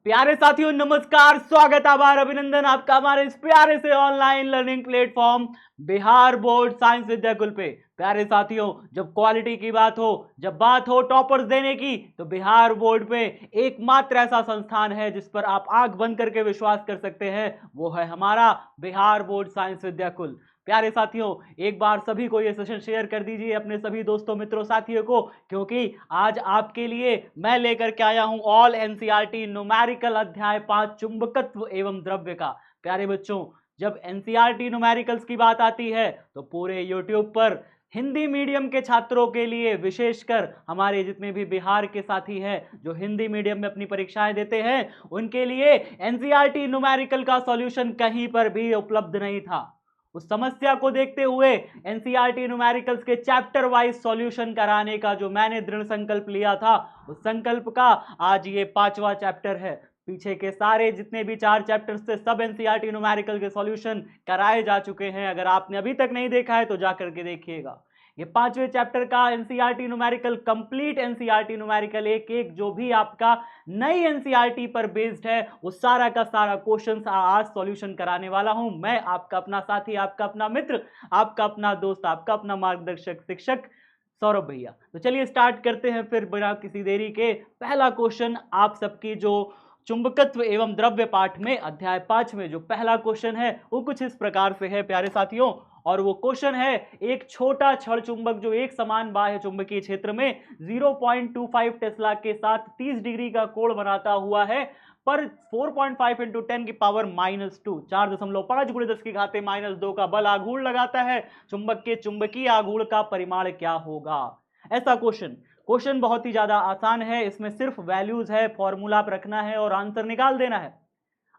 प्यारे साथियों नमस्कार, स्वागत, आभार, अभिनंदन आपका हमारे इस प्यारे से online learning platform Bihar board science Vidyakul पे। प्यारे साथियों, जब क्वालिटी की बात हो, जब बात हो टॉपर्स देने की, तो बिहार बोर्ड पे एकमात्र ऐसा संस्थान है जिस पर आप आंख बंद करके विश्वास कर सकते हैं, वो है हमारा बिहार बोर्ड साइंस विद्याकुल। प्यारे साथियों, एक बार सभी को यह सेशन शेयर कर दीजिए अपने सभी दोस्तों मित्रों साथियों को, क्योंकि आज आपके लिए मैं लेकर के आया हूं ऑल एनसीईआरटी न्यूमेरिकल अध्याय 5 चुंबकत्व एवं द्रव्य का। प्यारे बच्चों, जब एनसीईआरटी न्यूमेरिकल्स की बात आती है तो पूरे यूट्यूब पर हिंदी मीडियम के छात्रों के लिए, विशेषकर हमारे जितने भी बिहार के साथी हैं जो हिंदी मीडियम में अपनी परीक्षाएं देते हैं, उनके लिए एनसीईआरटी न्यूमेरिकल का सॉल्यूशन कहीं पर भी उपलब्ध नहीं था। उस समस्या को देखते हुए एनसीईआरटी न्यूमेरिकल्स के चैप्टर वाइज सॉल्यूशन कराने का जो मैंने दृढ़ संकल्प लिया था, उस संकल्प का आज ये 5वां चैप्टर है। पीछे के सारे जितने भी 4 चैप्टर्स थे सब एनसीईआरटी न्यूमेरिकल के सॉल्यूशन कराए जा चुके हैं। अगर आपने अभी तक नहीं देखा है तो जाकर के देखिएगा। ये 5वें चैप्टर का NCERT numerical, complete NCERT numerical, एक एक जो भी आपका नई एनसीईआरटी पर बेस्ड है, वो सारा का सारा क्वेश्चन आज सॉल्यूशन कराने वाला हूं मैं, आपका अपना साथी, आपका अपना मित्र, आपका अपना दोस्त, आपका अपना मार्गदर्शक शिक्षक सौरभ भैया। तो चलिए स्टार्ट करते हैं फिर बिना किसी देरी के। पहला क्वेश्चन आप सबकी जो चुंबकत्व एवं द्रव्य पाठ में अध्याय 5 में जो पहला क्वेश्चन है वो कुछ इस प्रकार से है प्यारे साथियों, और वो क्वेश्चन है, एक छोटा छड़ चुंबक जो एक समान बाह्य चुंबकीय क्षेत्र में 0.25 टेस्ला के साथ 30 डिग्री का कोण बनाता हुआ है, पर 4.5 इंटू 10 की पावर -2, 4.5 गुणे 10 की घाते -2 का बल आघूर्ण लगाता है, चुंबक के चुंबकीय आघूर्ण का परिमाण क्या होगा। ऐसा क्वेश्चन बहुत ही ज्यादा आसान है। इसमें सिर्फ वैल्यूज है, फॉर्मूला आप रखना है और आंसर निकाल देना है।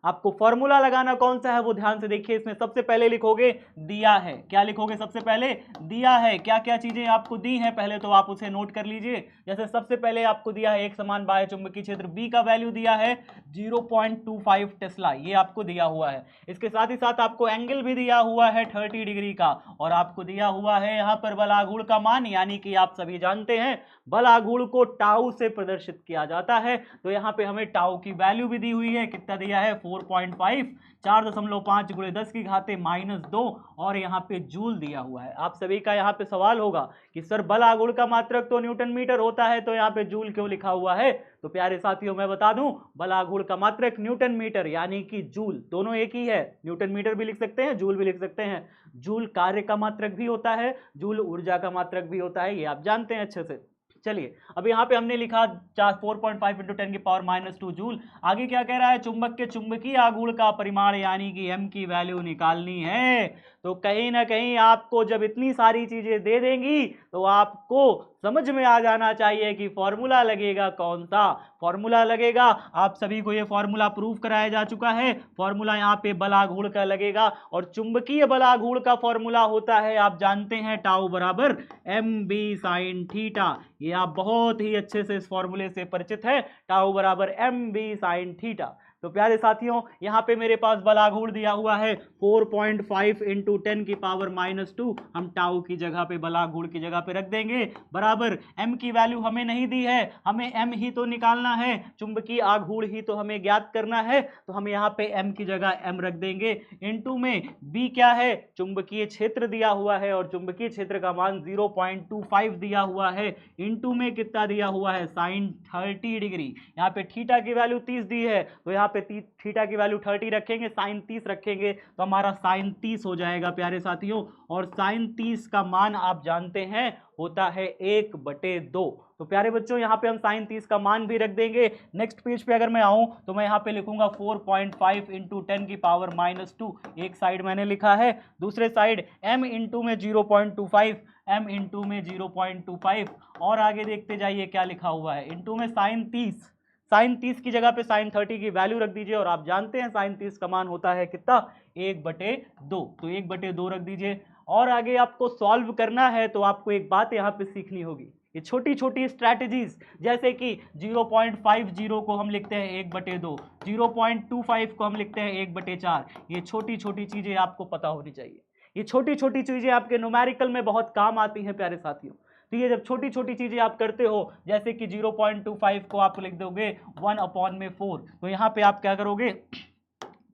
आपको फॉर्मूला लगाना कौन सा है वो ध्यान से देखिए। इसमें सबसे पहले लिखोगे दिया है। क्या लिखोगे? सबसे पहले दिया है। क्या क्या चीजें आपको दी हैं पहले तो आप उसे नोट कर लीजिए। जैसे सबसे पहले आपको दिया है एक समान बाह्य चुंबकीय क्षेत्र, बी का वैल्यू दिया है 0.25 टेस्ला, ये आपको दिया हुआ है। इसके साथ ही साथ आपको एंगल भी दिया हुआ है 30 डिग्री का, और आपको दिया हुआ है यहाँ पर बल आघूर्ण का मान, यानी कि आप सभी जानते हैं बल आघूर्ण को टाउ से प्रदर्शित किया जाता है। तो यहाँ पे हमें टाउ की वैल्यू भी दी हुई है। कितना दिया है? 4.5, 4.5 गुणे 10 की घाते -2, और यहाँ पे जूल दिया हुआ है। आप सभी का यहाँ पे सवाल होगा कि सर बल आघूर्ण का मात्रक तो न्यूटन मीटर होता है, तो यहाँ पे जूल क्यों लिखा हुआ है? तो प्यारे साथियों मैं बता दूं, बल आघूर्ण का मात्रक न्यूटन मीटर यानी कि जूल, दोनों एक ही है। न्यूटन मीटर भी लिख सकते हैं, जूल भी लिख सकते हैं। जूल कार्य का मात्रक भी होता है, जूल ऊर्जा का मात्रक भी होता है, ये आप जानते हैं अच्छे से। चलिए अब यहाँ पे हमने लिखा 4.5 इंटू 10 की पावर -2 जूल। आगे क्या कह रहा है? चुंबक के चुंबकीय आघूर्ण का परिमाण यानी कि m की वैल्यू निकालनी है। तो कहीं ना कहीं आपको जब इतनी सारी चीजें दे देंगी तो आपको समझ में आ जाना चाहिए कि फॉर्मूला लगेगा कौन सा। फॉर्मूला लगेगा, आप सभी को ये फॉर्मूला प्रूफ कराया जा चुका है। फॉर्मूला यहाँ पे बल आघूर्ण का लगेगा, और चुंबकीय बल आघूर्ण का फॉर्मूला होता है, आप जानते हैं, टाउ बराबर mb sin थीटा। ये आप बहुत ही अच्छे से इस फॉर्मूले से परिचित है, टाउ बराबर mb sin थीटा। तो प्यारे साथियों यहाँ पे मेरे पास बल आघूर्ण दिया हुआ है 4.5 इंटू 10 की पावर -2, हम टाउ की जगह पे, बल आघूर्ण की जगह पे रख देंगे, बराबर m की वैल्यू हमें नहीं दी है, हमें m ही तो निकालना है, चुंबकीय आघूर्ण ही तो हमें ज्ञात करना है, तो हम यहाँ पे m की जगह m रख देंगे। इनटू में b क्या है? चुंबकीय क्षेत्र दिया हुआ है, और चुंबकीय क्षेत्र का मान 0.25 दिया हुआ है। इनटू में कितना दिया हुआ है? Sine 30 degree. यहाँ पे थीटा की वैल्यू 30 दी है, तो यहाँ पे थीटा की वैल्यू 30 रखेंगे, साइन 30 रखेंगे, तो हमारा साइन 30 हो जाएगा प्यारे साथियों। और साइन 30 का मान आप जानते हैं होता है 1/2। तो प्यारे बच्चों यहाँ पे हम साइन 30 का मान भी रख देंगे। नेक्स्ट पेज पे अगर मैं आऊं तो मैं यहाँ पे लिखूंगा 4.5 इंटू 10 की पावर -2, एक साइड मैंने लिखा है, दूसरे साइड m इंटू में 0.25, m इंटू में 0.25, और आगे देखते जाइए क्या लिखा हुआ है, इंटू में साइन 30, साइन 30 की जगह पे साइन 30 की वैल्यू रख दीजिए, और आप जानते हैं साइन 30 का मान होता है कितना? 1/2, तो 1/2 रख दीजिए। और आगे आपको सॉल्व करना है तो आपको एक बात यहाँ पे सीखनी होगी, ये छोटी छोटी स्ट्रैटेजीज, जैसे कि 0.50 को हम लिखते हैं 1/2, 0.25 को हम लिखते हैं 1/4, ये छोटी छोटी चीजें आपको पता होनी चाहिए। ये छोटी छोटी चीजें आपके न्यूमेरिकल में बहुत काम आती हैं प्यारे साथियों। तो ये जब छोटी छोटी चीजें आप करते हो, जैसे कि 0.25 को आप लिख दोगे 1/4, तो यहाँ पे आप क्या करोगे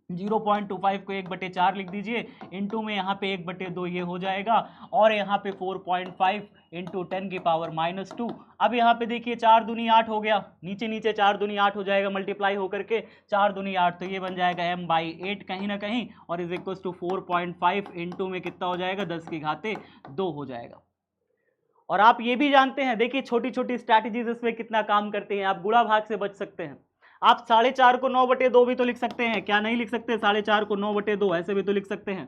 0.25 को 1/4 लिख दीजिए, इंटू में यहाँ पे 1/2 ये हो जाएगा, और यहाँ पे 4.5 इंटू 10⁻²। अब यहाँ पे देखिए 4 दूनी 8 हो गया, नीचे नीचे 4 दूनी 8 हो जाएगा, मल्टीप्लाई होकर के 4 दूनी 8, तो ये बन जाएगा m/8 कहीं ना कहीं, और इज इक्वल टू 4.5 इंटू में कितना हो जाएगा 10⁻2 हो जाएगा। और आप ये भी जानते हैं, देखिए छोटी छोटी स्ट्रैटेजीज इसमें कितना काम करती हैं। आप गुणा भाग से बच सकते हैं। आप 4.5 को 9/2 भी तो लिख सकते हैं, क्या नहीं लिख सकते? 4.5 को 9/2 ऐसे भी तो लिख सकते हैं।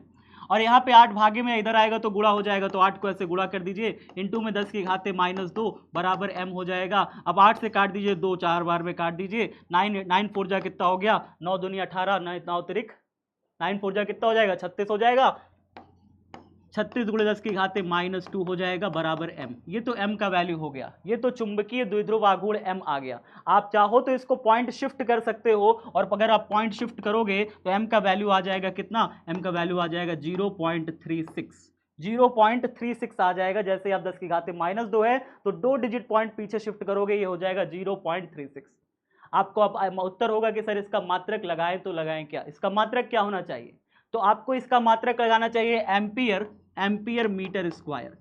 और यहाँ पे 8 भागे में इधर आएगा तो गुणा हो जाएगा, तो 8 को ऐसे गुणा कर दीजिए, इंटू में 10⁻2 बराबर m हो जाएगा। अब 8 से काट दीजिए, 2 4 बार में काट दीजिए, 9 4 जा कितना हो गया, 9 दूनी 18, 9 तिरिक 9 4 जा कितना हो जाएगा 36 हो जाएगा, 36 × 10⁻2 हो जाएगा बराबर m। ये तो m का वैल्यू हो गया, ये तो चुंबकीय द्विध्रुव आघूर्ण m आ गया। आप चाहो तो इसको पॉइंट शिफ्ट कर सकते हो, और अगर आप पॉइंट शिफ्ट करोगे तो m का वैल्यू आ जाएगा कितना, m का वैल्यू आ जाएगा 0.36 आ जाएगा। जैसे आप 10⁻2 है तो 2 डिजिट पॉइंट पीछे शिफ्ट करोगे, ये हो जाएगा 0.36। आपको अब उत्तर होगा कि सर इसका मात्रक लगाएं तो लगाएं क्या, इसका मात्रक क्या होना चाहिए? तो आपको इसका मात्रक लगाना चाहिए एम्पियर मीटर स्क्वायर।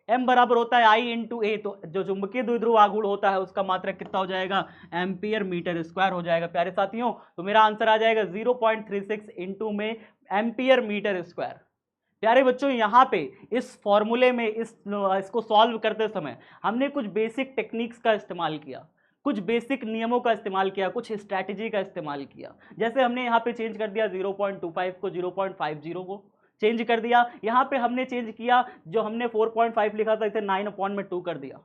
m बराबर होता है I इंटू ए, तो जो चुंबकीय द्विध्रुव आघूर्ण होता है उसका मात्रक कितना हो जाएगा, एम्पियर मीटर स्क्वायर हो जाएगा प्यारे साथियों। तो मेरा आंसर आ जाएगा 0.36 इंटू में एम्पियर मीटर स्क्वायर। प्यारे बच्चों, यहाँ पे इस फॉर्मूले में इसको सॉल्व करते समय हमने कुछ बेसिक टेक्निक्स का इस्तेमाल किया, कुछ बेसिक नियमों का इस्तेमाल किया, कुछ स्ट्रैटेजी का इस्तेमाल किया। जैसे हमने यहाँ पे चेंज कर दिया 0.25 को 0.50 को चेंज कर दिया। यहाँ पे हमने चेंज किया, जो हमने 4.5 लिखा था इसे 9/2 कर दिया।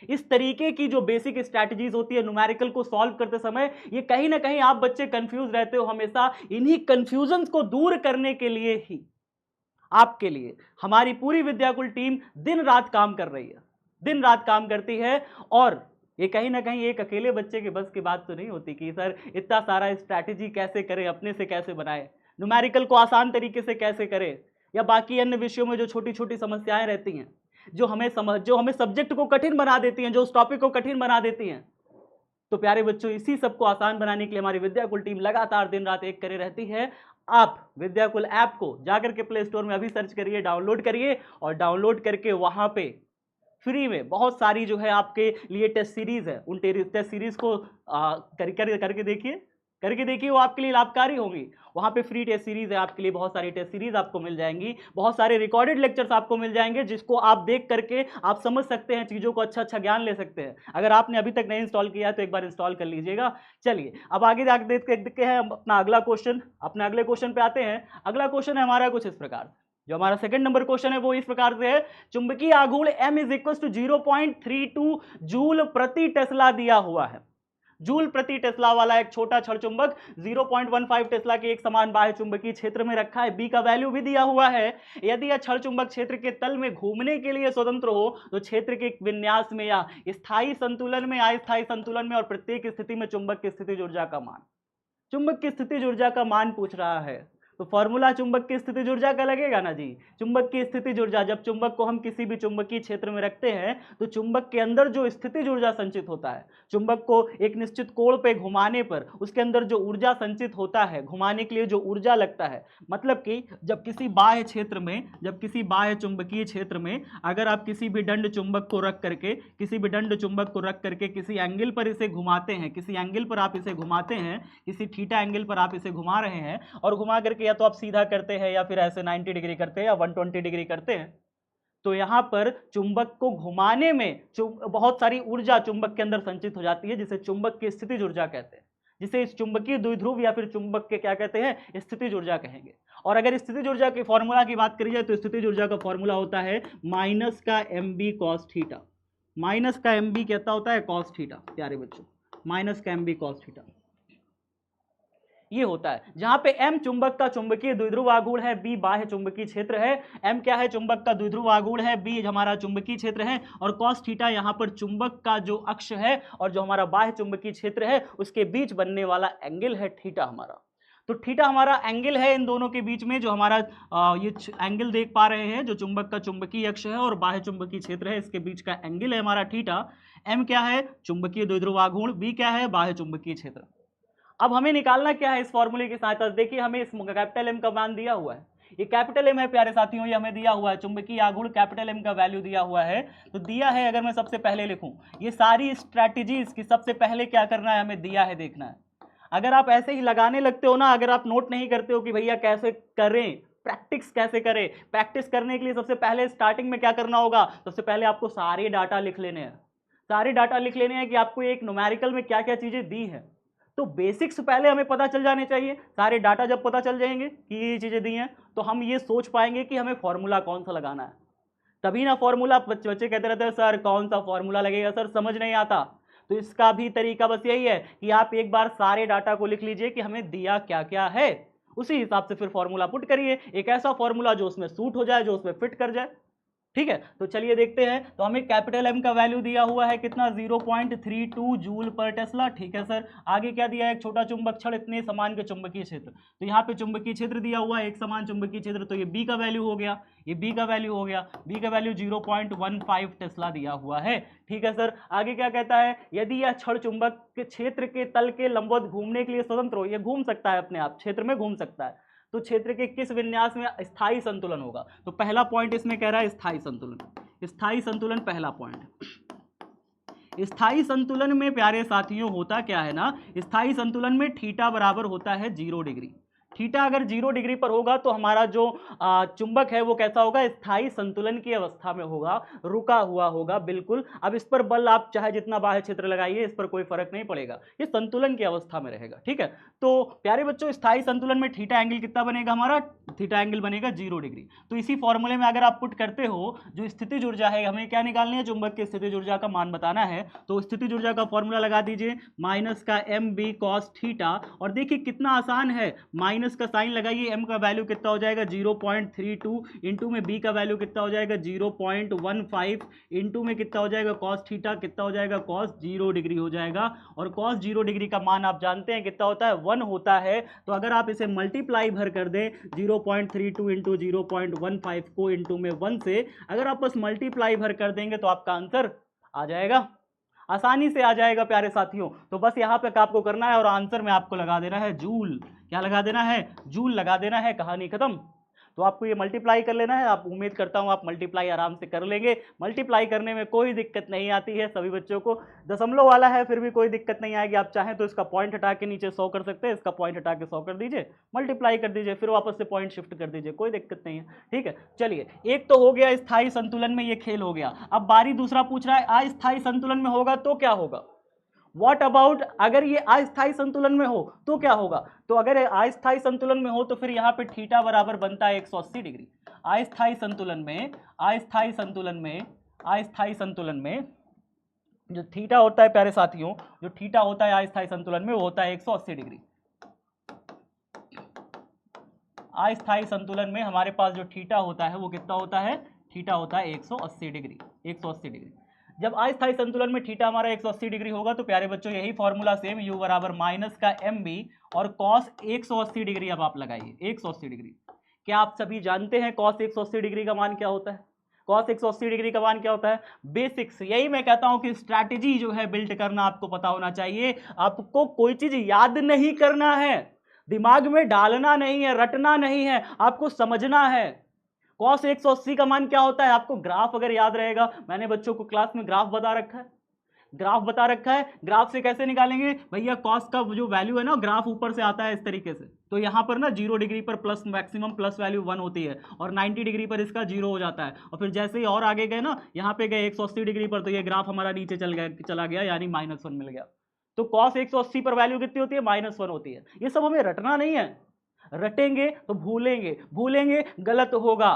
इस तरीके की जो बेसिक स्ट्रैटेजीज होती है न्यूमेरिकल को सॉल्व करते समय, ये कहीं ना कहीं आप बच्चे कंफ्यूज रहते हो हमेशा। इन्हीं कंफ्यूजन को दूर करने के लिए ही आपके लिए हमारी पूरी विद्याकुल टीम दिन रात काम कर रही है, दिन रात काम करती है। और ये कहीं ना कहीं एक अकेले बच्चे के बस की बात तो नहीं होती कि सर इतना सारा स्ट्रैटेजी कैसे करें, अपने से कैसे बनाए, न्यूमेरिकल को आसान तरीके से कैसे करें, या बाकी अन्य विषयों में जो छोटी छोटी समस्याएं रहती हैं, जो हमें सब्जेक्ट को कठिन बना देती हैं, जो उस टॉपिक को कठिन बना देती हैं। तो प्यारे बच्चों, इसी सबको आसान बनाने के लिए हमारी विद्याकुल टीम लगातार दिन रात एक करे रहती है। आप विद्याकुल ऐप को जाकर के प्ले स्टोर में अभी सर्च करिए, डाउनलोड करिए, और डाउनलोड करके वहां पे फ्री में बहुत सारी जो है आपके लिए टेस्ट सीरीज है, उन टेस्ट सीरीज को करके देखिए, वो आपके लिए लाभकारी होंगी। वहां पे फ्री टेस्ट सीरीज है आपके लिए, बहुत सारी टेस्ट सीरीज आपको मिल जाएंगी, बहुत सारे रिकॉर्डेड लेक्चर्स आपको मिल जाएंगे, जिसको आप देख करके आप समझ सकते हैं, चीजों को अच्छा ज्ञान ले सकते हैं। अगर आपने अभी तक नहीं इंस्टॉल किया है तो एक बार इंस्टॉल कर लीजिएगा। चलिए अब आगे देखते हैं अपना अगला क्वेश्चन। अपने अगले क्वेश्चन पे आते हैं। अगला क्वेश्चन है हमारा कुछ इस प्रकार, जो हमारा सेकंड नंबर क्वेश्चन है वो इस प्रकार से है, चुंबकीय आघूर्ण m = 0.32 जूल प्रति टेस्ला दिया हुआ है। जूल प्रति टेस्ला वाला एक छोटा छड़ चुंबक 0.15 टेस्ला के एक समान बाह्य चुंबकीय क्षेत्र में रखा है। बी का वैल्यू भी दिया हुआ है। यदि यह छड़ चुंबक क्षेत्र के तल में घूमने के लिए स्वतंत्र हो तो क्षेत्र के विन्यास में या स्थायी संतुलन में, अस्थायी संतुलन में, और प्रत्येक स्थिति में चुंबक की स्थितिज ऊर्जा का मान, चुंबक की स्थितिज ऊर्जा का मान पूछ रहा है। तो फॉर्मूला चुंबक की स्थितिज ऊर्जा का लगेगा ना जी। चुंबक की स्थितिज ऊर्जा, जब चुंबक को हम किसी भी चुंबकीय क्षेत्र में रखते हैं तो चुंबक के अंदर जो स्थितिज ऊर्जा संचित होता है, चुंबक को एक निश्चित कोण पे घुमाने पर उसके अंदर जो ऊर्जा संचित होता है, घुमाने के लिए जो ऊर्जा लगता है, मतलब कि जब किसी बाह्य क्षेत्र में, जब किसी बाह्य चुंबकीय क्षेत्र में अगर आप किसी भी दंड चुंबक को रख करके, किसी एंगल पर इसे घुमाते हैं, किसी एंगल पर आप इसे घुमाते हैं, किसी थीटा एंगल पर आप इसे घुमा रहे हैं, और घुमा करके या तो आप सीधा करते हैं या फिर ऐसे 90 डिग्री करते हैं या 120 डिग्री करते हैं, तो यहां पर चुंबक को घुमाने में बहुत सारी ऊर्जा चुंबक के अंदर संचित हो जाती है, जिसे चुंबक की स्थितिज ऊर्जा कहते हैं, जिसे इस चुंबकीय द्विध्रुव या फिर चुंबक के क्या कहते हैं, स्थितिज ऊर्जा कहेंगे। और अगर स्थितिज ऊर्जा के फॉर्मूला की बात करी जाए तो स्थितिज ऊर्जा का फॉर्मूला होता है माइनस का mb cos थीटा। माइनस का mb कहता होता है cos थीटा। प्यारे बच्चों, माइनस का mb cos थीटा ये होता है, जहां पे m चुंबक का चुंबकीय द्विध्रुव आघूर्ण है, b बाह्य चुंबकीय क्षेत्र है। m क्या है, चुंबक का द्विध्रुव आघूर्ण है, b हमारा चुंबकीय क्षेत्र है, और cos थीटा यहां पर चुंबक का जो अक्ष है और जो हमारा बाह्य चुंबकीय क्षेत्र है उसके बीच बनने वाला एंगल है थीटा हमारा। तो थीटा हमारा एंगल है इन दोनों के बीच में, जो हमारा ये एंगल देख पा रहे हैं, जो चुंबक का चुंबकीय अक्ष है और बाह्य चुंबकीय क्षेत्र है, इसके बीच का एंगल है हमारा थीटा। एम क्या है? चुंबकीय द्विध्रुव आघूर्ण। बी क्या है? बाह्य चुंबकीय क्षेत्र। अब हमें निकालना क्या है इस फॉर्मूले की सहायता से? देखिए हमें इस कैपिटल एम का मान दिया हुआ है, ये कैपिटल एम है प्यारे साथियों, ये हमें दिया हुआ है, चुंबकीय आघूर्ण कैपिटल एम का वैल्यू दिया हुआ है। तो दिया है, अगर मैं सबसे पहले लिखूं, ये सारी स्ट्रैटेजी इसकी सबसे पहले क्या करना है, हमें दिया है देखना है। अगर आप ऐसे ही लगाने लगते हो ना, अगर आप नोट नहीं करते हो कि भैया कैसे करें, प्रैक्टिस कैसे करें, प्रैक्टिस करने के लिए सबसे पहले स्टार्टिंग में क्या करना होगा, सबसे पहले आपको सारे डाटा लिख लेने हैं, सारे डाटा लिख लेने हैं कि आपको एक न्यूमेरिकल में क्या क्या चीजें दी है। तो बेसिक्स पहले हमें पता चल जाने चाहिए। सारे डाटा जब पता चल जाएंगे कि ये चीजें दी हैं, तो हम ये सोच पाएंगे कि हमें फॉर्मूला कौन सा लगाना है। तभी ना फॉर्मूला, बच्चे कहते रहते हैं सर कौन सा फॉर्मूला लगेगा, सर समझ नहीं आता। तो इसका भी तरीका बस यही है कि आप एक बार सारे डाटा को लिख लीजिए कि हमें दिया क्या क्या है, उसी हिसाब से फिर फॉर्मूला पुट करिए, एक ऐसा फॉर्मूला जो उसमें सूट हो जाए, जो उसमें फिट कर जाए। ठीक है, तो चलिए देखते हैं। तो हमें कैपिटल एम का वैल्यू दिया हुआ है कितना, 0.32 जूल पर टेस्ला। ठीक है सर, आगे क्या दिया है, एक छोटा चुंबक छड़ इतने समान के चुंबकीय क्षेत्र। तो यहाँ पे चुंबकीय क्षेत्र दिया हुआ है, एक समान चुंबकीय क्षेत्र, तो ये बी का वैल्यू हो गया, ये बी का वैल्यू हो गया, बी का वैल्यू 0.15 टेस्ला दिया हुआ है। ठीक है सर, आगे क्या कहता है, यदि यह छड़ चुंबक के क्षेत्र के तल के लंबवत घूमने के लिए स्वतंत्र हो, ये घूम सकता है अपने आप, क्षेत्र में घूम सकता है, तो क्षेत्र के किस विन्यास में स्थायी संतुलन होगा। तो पहला पॉइंट इसमें कह रहा है स्थायी संतुलन, स्थायी संतुलन पहला पॉइंट। स्थायी संतुलन में प्यारे साथियों होता क्या है ना, स्थायी संतुलन में थीटा बराबर होता है 0 डिग्री। थीटा अगर 0 डिग्री पर होगा तो हमारा जो चुंबक है वो कैसा होगा, स्थायी संतुलन की अवस्था में होगा, रुका हुआ होगा बिल्कुल। अब इस पर बल आप चाहे जितना बाह्य क्षेत्र लगाइए, इस पर कोई फर्क नहीं पड़ेगा, ये संतुलन की अवस्था में रहेगा। ठीक है, तो प्यारे बच्चों स्थायी संतुलन में थीटा एंगल कितना बनेगा हमारा, थीटा एंगल बनेगा 0 डिग्री। तो इसी फॉर्मूले में अगर आप पुट करते हो, जो स्थितिज ऊर्जा है, हमें क्या निकालनी है, चुंबक की स्थितिज ऊर्जा का मान बताना है। तो स्थितिज ऊर्जा का फॉर्मूला लगा दीजिए, माइनस का एम बी कॉस थीटा, और देखिए कितना आसान है, माइनस का साइन लगाइए, m का वैल्यू कितना हो जाएगा 0.32, इंटू में b का वैल्यू कितना हो जाएगा 0.15, इंटू में कितना हो जाएगा cos थीटा, कितना हो जाएगा cos 0 डिग्री हो जाएगा। और cos 0 डिग्री का मान आप जानते हैं कितना होता है, 1 होता है। तो अगर आप इसे मल्टीप्लाई भर कर दें 0.32 इंटू 0.15 को इंटू में 1 से, अगर आप बस मल्टीप्लाई भर कर देंगे तो आपका आंसर आ जाएगा, आसानी से आ जाएगा प्यारे साथियों। तो बस यहाँ पे आपको करना है और आंसर में आपको लगा देना है जूल। क्या लगा देना है, जूल लगा देना है, कहानी खत्म। तो आपको ये मल्टीप्लाई कर लेना है, आप उम्मीद करता हूँ आप मल्टीप्लाई आराम से कर लेंगे। मल्टीप्लाई करने में कोई दिक्कत नहीं आती है, सभी बच्चों को दशमलव वाला है फिर भी कोई दिक्कत नहीं आएगी। आप चाहें तो इसका पॉइंट हटा के नीचे 100 कर सकते हैं, इसका पॉइंट हटा के 100 कर दीजिए, मल्टीप्लाई कर दीजिए, फिर वापस से पॉइंट शिफ्ट कर दीजिए, कोई दिक्कत नहीं है। ठीक है, चलिए एक तो हो गया स्थायी संतुलन में ये खेल हो गया। अब बारी दूसरा पूछ रहा है अस्थायी संतुलन में होगा तो क्या होगा, वॉट अबाउट अगर ये अस्थायी संतुलन में हो तो क्या होगा। तो अगर अस्थायी संतुलन में हो तो फिर यहाँ पे थीटा बराबर बनता है 180 डिग्री। अस्थायी संतुलन में, अस्थायी संतुलन में, अस्थायी संतुलन में जो थीटा होता है प्यारे साथियों, जो थीटा होता है अस्थायी संतुलन में वो होता है 180 डिग्री। अस्थायी संतुलन में हमारे पास जो थीटा होता है वो कितना होता है, थीटा होता है 180 डिग्री, 180 डिग्री। जब अस्थायी संतुलन में थीटा हमारा 180 डिग्री होगा तो प्यारे बच्चों यही फॉर्मूला सेम, u बराबर माइनस का एम बी और कॉस 180 डिग्री अब आप लगाइए, 180 डिग्री। क्या आप सभी जानते हैं कॉस 180 डिग्री का मान क्या होता है, कॉस 180 डिग्री का मान क्या होता है, बेसिक्स। यही मैं कहता हूं कि स्ट्रैटेजी जो है बिल्ड करना आपको पता होना चाहिए। आपको कोई चीज याद नहीं करना है, दिमाग में डालना नहीं है, रटना नहीं है, आपको समझना है। कॉस 180 का मान क्या होता है, आपको ग्राफ अगर याद रहेगा, मैंने बच्चों को क्लास में ग्राफ बता रखा है, ग्राफ बता रखा है। ग्राफ से कैसे निकालेंगे भैया, कॉस का जो वैल्यू है ना, ग्राफ ऊपर से आता है इस तरीके से। तो यहाँ पर ना 0 डिग्री पर प्लस मैक्सिमम प्लस वैल्यू 1 होती है और 90 डिग्री पर इसका 0 हो जाता है। और फिर जैसे ही और आगे गए ना, यहाँ पे गए 180 डिग्री पर, तो ये ग्राफ हमारा नीचे चला गया, यानी -1 मिल गया। तो कॉस 180 पर वैल्यू कितनी होती है, -1 होती है। ये सब हमें रटना नहीं है, रटेंगे तो भूलेंगे, भूलेंगे गलत होगा।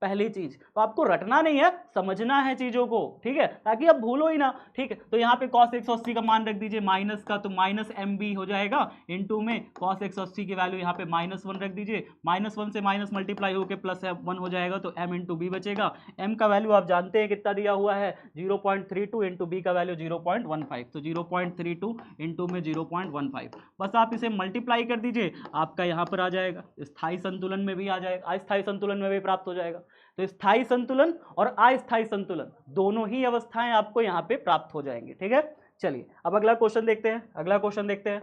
पहली चीज। तो आपको रटना नहीं है, समझना है चीजों को, ठीक है, ताकि आप भूलो ही ना, ठीक है। तो यहाँ पे cos 180 का मान रख दीजिए माइनस का, तो माइनस एम बी हो जाएगा, इनटू में cos 180 की वैल्यू यहाँ पे -1 रख दीजिए, -1 से माइनस मल्टीप्लाई होकर +1 हो जाएगा, तो m इंटू बी बचेगा। m का वैल्यू आप जानते हैं कितना दिया हुआ है 0.32, इंटू बी का वैल्यू 0.15, तो 0.32 इंटू में 0.15, बस आप इसे मल्टीप्लाई कर दीजिए, आपका यहाँ पर आ जाएगा, स्थायी संतुलन में भी आ जाएगा, अस्थायी संतुलन में भी प्राप्त हो जाएगा। तो स्थायी संतुलन और अस्थायी संतुलन दोनों ही अवस्थाएं आपको यहाँ पे प्राप्त हो जाएंगी, ठीक है। चलिए अब अगला क्वेश्चन देखते हैं, अगला क्वेश्चन देखते हैं।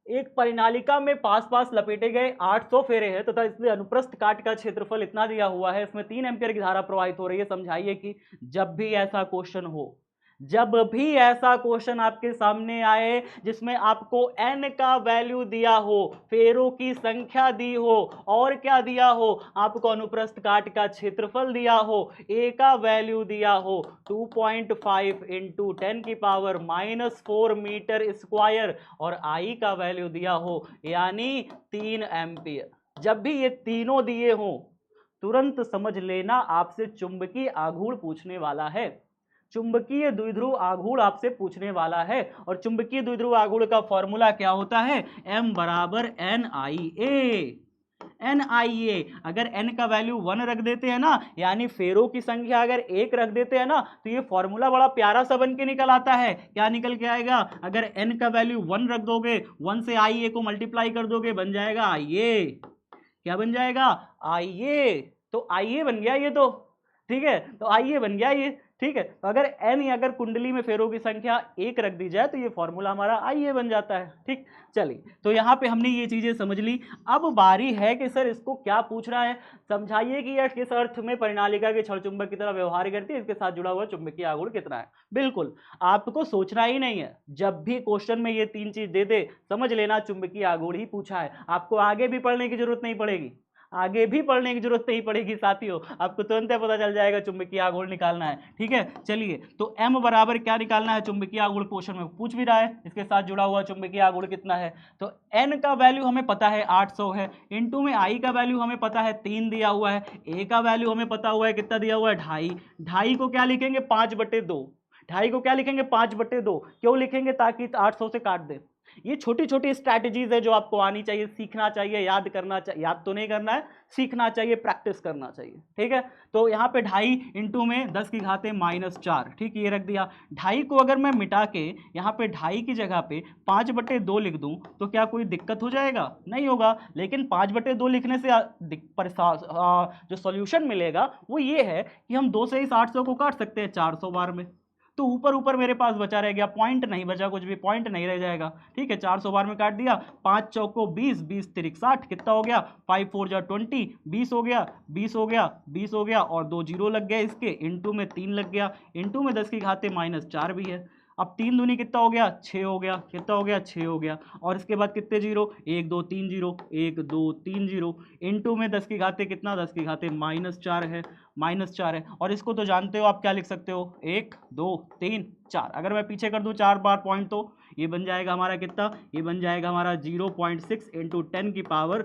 एक परिनालिका में पास पास लपेटे गए 800 फेरे हैं तथा इसमें अनुप्रस्थ काट का क्षेत्रफल इतना दिया हुआ है, इसमें 3 एम्पियर की धारा प्रवाहित हो रही है। समझाइए कि जब भी ऐसा क्वेश्चन हो, जब भी ऐसा क्वेश्चन आपके सामने आए जिसमें आपको n का वैल्यू दिया हो, फेरों की संख्या दी हो, और क्या दिया हो, आपको अनुप्रस्थ काट का क्षेत्रफल दिया हो, a का वैल्यू दिया हो 2.5 इंटू 10⁻⁻4 मीटर स्क्वायर, और i का वैल्यू दिया हो यानी 3 एम्पियर, जब भी ये तीनों दिए हो तुरंत समझ लेना आपसे चुंबकीय आघूर्ण पूछने वाला है। चुंबकीय द्विध्रुव आघूर्ण आपसे पूछने वाला है, और चुंबकीय द्विध्रुव आघूर्ण का फॉर्मूला क्या होता है, m बराबर NIA। अगर n का वैल्यू 1 रख देते हैं ना, यानी फेरों की संख्या अगर 1 रख देते हैं ना, तो ये फॉर्मूला बड़ा प्यारा सा बन के निकल आता है। क्या निकल के आएगा, अगर n का वैल्यू 1 रख दोगे, 1 से IA को मल्टीप्लाई कर दोगे, बन जाएगा IA। क्या बन जाएगा, IA। तो IA बन गया ये, तो ठीक है, तो IA बन गया ये, ठीक है। तो अगर n अगर कुंडली में फेरों की संख्या 1 रख दी जाए तो ये फॉर्मूला हमारा IA बन जाता है, ठीक। चलिए, तो यहाँ पे हमने ये चीजें समझ ली। अब बारी है कि सर इसको क्या पूछ रहा है, समझाइए कि यह किस अर्थ में परिनालिका के क्षण चुंबक की तरह व्यवहार करती है, इसके साथ जुड़ा हुआ चुंबकीय आघूर्ण कितना है। बिल्कुल आपको सोचना ही नहीं है, जब भी क्वेश्चन में ये 3 चीज दे दे समझ लेना चुंबकीय आघूर्ण ही पूछा है। आपको आगे भी पढ़ने की जरूरत नहीं पड़ेगी, आगे भी पढ़ने की जरूरत नहीं पड़ेगी साथियों, आपको तुरंत पता चल जाएगा चुंबकीय आघूर्ण निकालना है, ठीक है। चलिए, तो m बराबर क्या निकालना है, चुंबकीय आघूर्ण क्वेश्चन में पूछ भी रहा है, इसके साथ जुड़ा हुआ चुंबकीय आघूर्ण कितना है। तो n का वैल्यू हमें पता है 800 है, इनटू में i का वैल्यू हमें पता है 3 दिया हुआ है, a का वैल्यू हमें पता हुआ है कितना दिया हुआ है 2.5, 2.5 को क्या लिखेंगे 5/2, 2.5 को क्या लिखेंगे 5/2, क्यों लिखेंगे, ताकि 800 से काट दे। ये छोटी छोटी स्ट्रैटेजीज है जो आपको आनी चाहिए, सीखना चाहिए, याद करना चाहिए, याद तो नहीं करना है, सीखना चाहिए, प्रैक्टिस करना चाहिए, ठीक है। तो यहाँ पे 2.5 इंटू में 10⁻⁻4, ठीक, ये रख दिया। 2.5 को अगर मैं मिटा के यहाँ पे 2.5 की जगह पे 5/2 लिख दूं तो क्या कोई दिक्कत हो जाएगा, नहीं होगा। लेकिन 5/2 लिखने से जो सॉल्यूशन मिलेगा वो ये है कि हम 2 से इस 800 को काट सकते हैं 400 बार में, तो ऊपर ऊपर मेरे पास बचा रह गया, पॉइंट नहीं बचा, कुछ भी पॉइंट नहीं रह जाएगा, ठीक है। 400 बार में काट दिया, 5 चौको 20, 20 तिरिक 60, कितना हो गया 5 4 जा 20, 20 हो गया, 20 हो गया, 20 हो गया, और 2 जीरो लग गया इसके, इंटू में 3 लग गया, इंटू में 10⁻⁻4 भी है। अब 3 दूनी कितना हो गया 6 हो गया, कितना हो गया 6 हो गया, और इसके बाद कितने जीरो 1 2 3 जीरो, 1 2 3 जीरो, इंटू में 10 की घाते कितना 10⁻⁻4 है, -4 है। और इसको तो जानते हो आप, क्या लिख सकते हो 1 2 3 4, अगर मैं पीछे कर दूं 4 बार पॉइंट तो ये बन जाएगा हमारा कितना, ये बन जाएगा हमारा 0.6 इंटू 10⁻4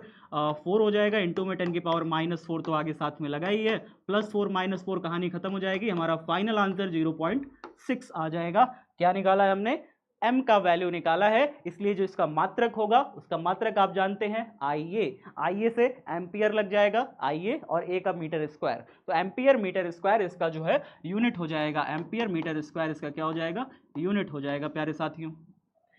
हो जाएगा, इंटू में 10⁻⁻4 तो आगे साथ में लगा ही है, +4 -4 कहानी खत्म हो जाएगी, हमारा फाइनल आंसर 0.6 आ जाएगा। क्या निकाला है हमने, m का वैल्यू निकाला है, इसलिए जो इसका मात्रक होगा उसका मात्रक आप जानते हैं IA से एम्पियर लग जाएगा, IA और a का मीटर स्क्वायर, तो एम्पियर मीटर स्क्वायर इसका जो है यूनिट हो जाएगा, एम्पियर मीटर स्क्वायर इसका क्या हो जाएगा, यूनिट हो जाएगा प्यारे साथियों।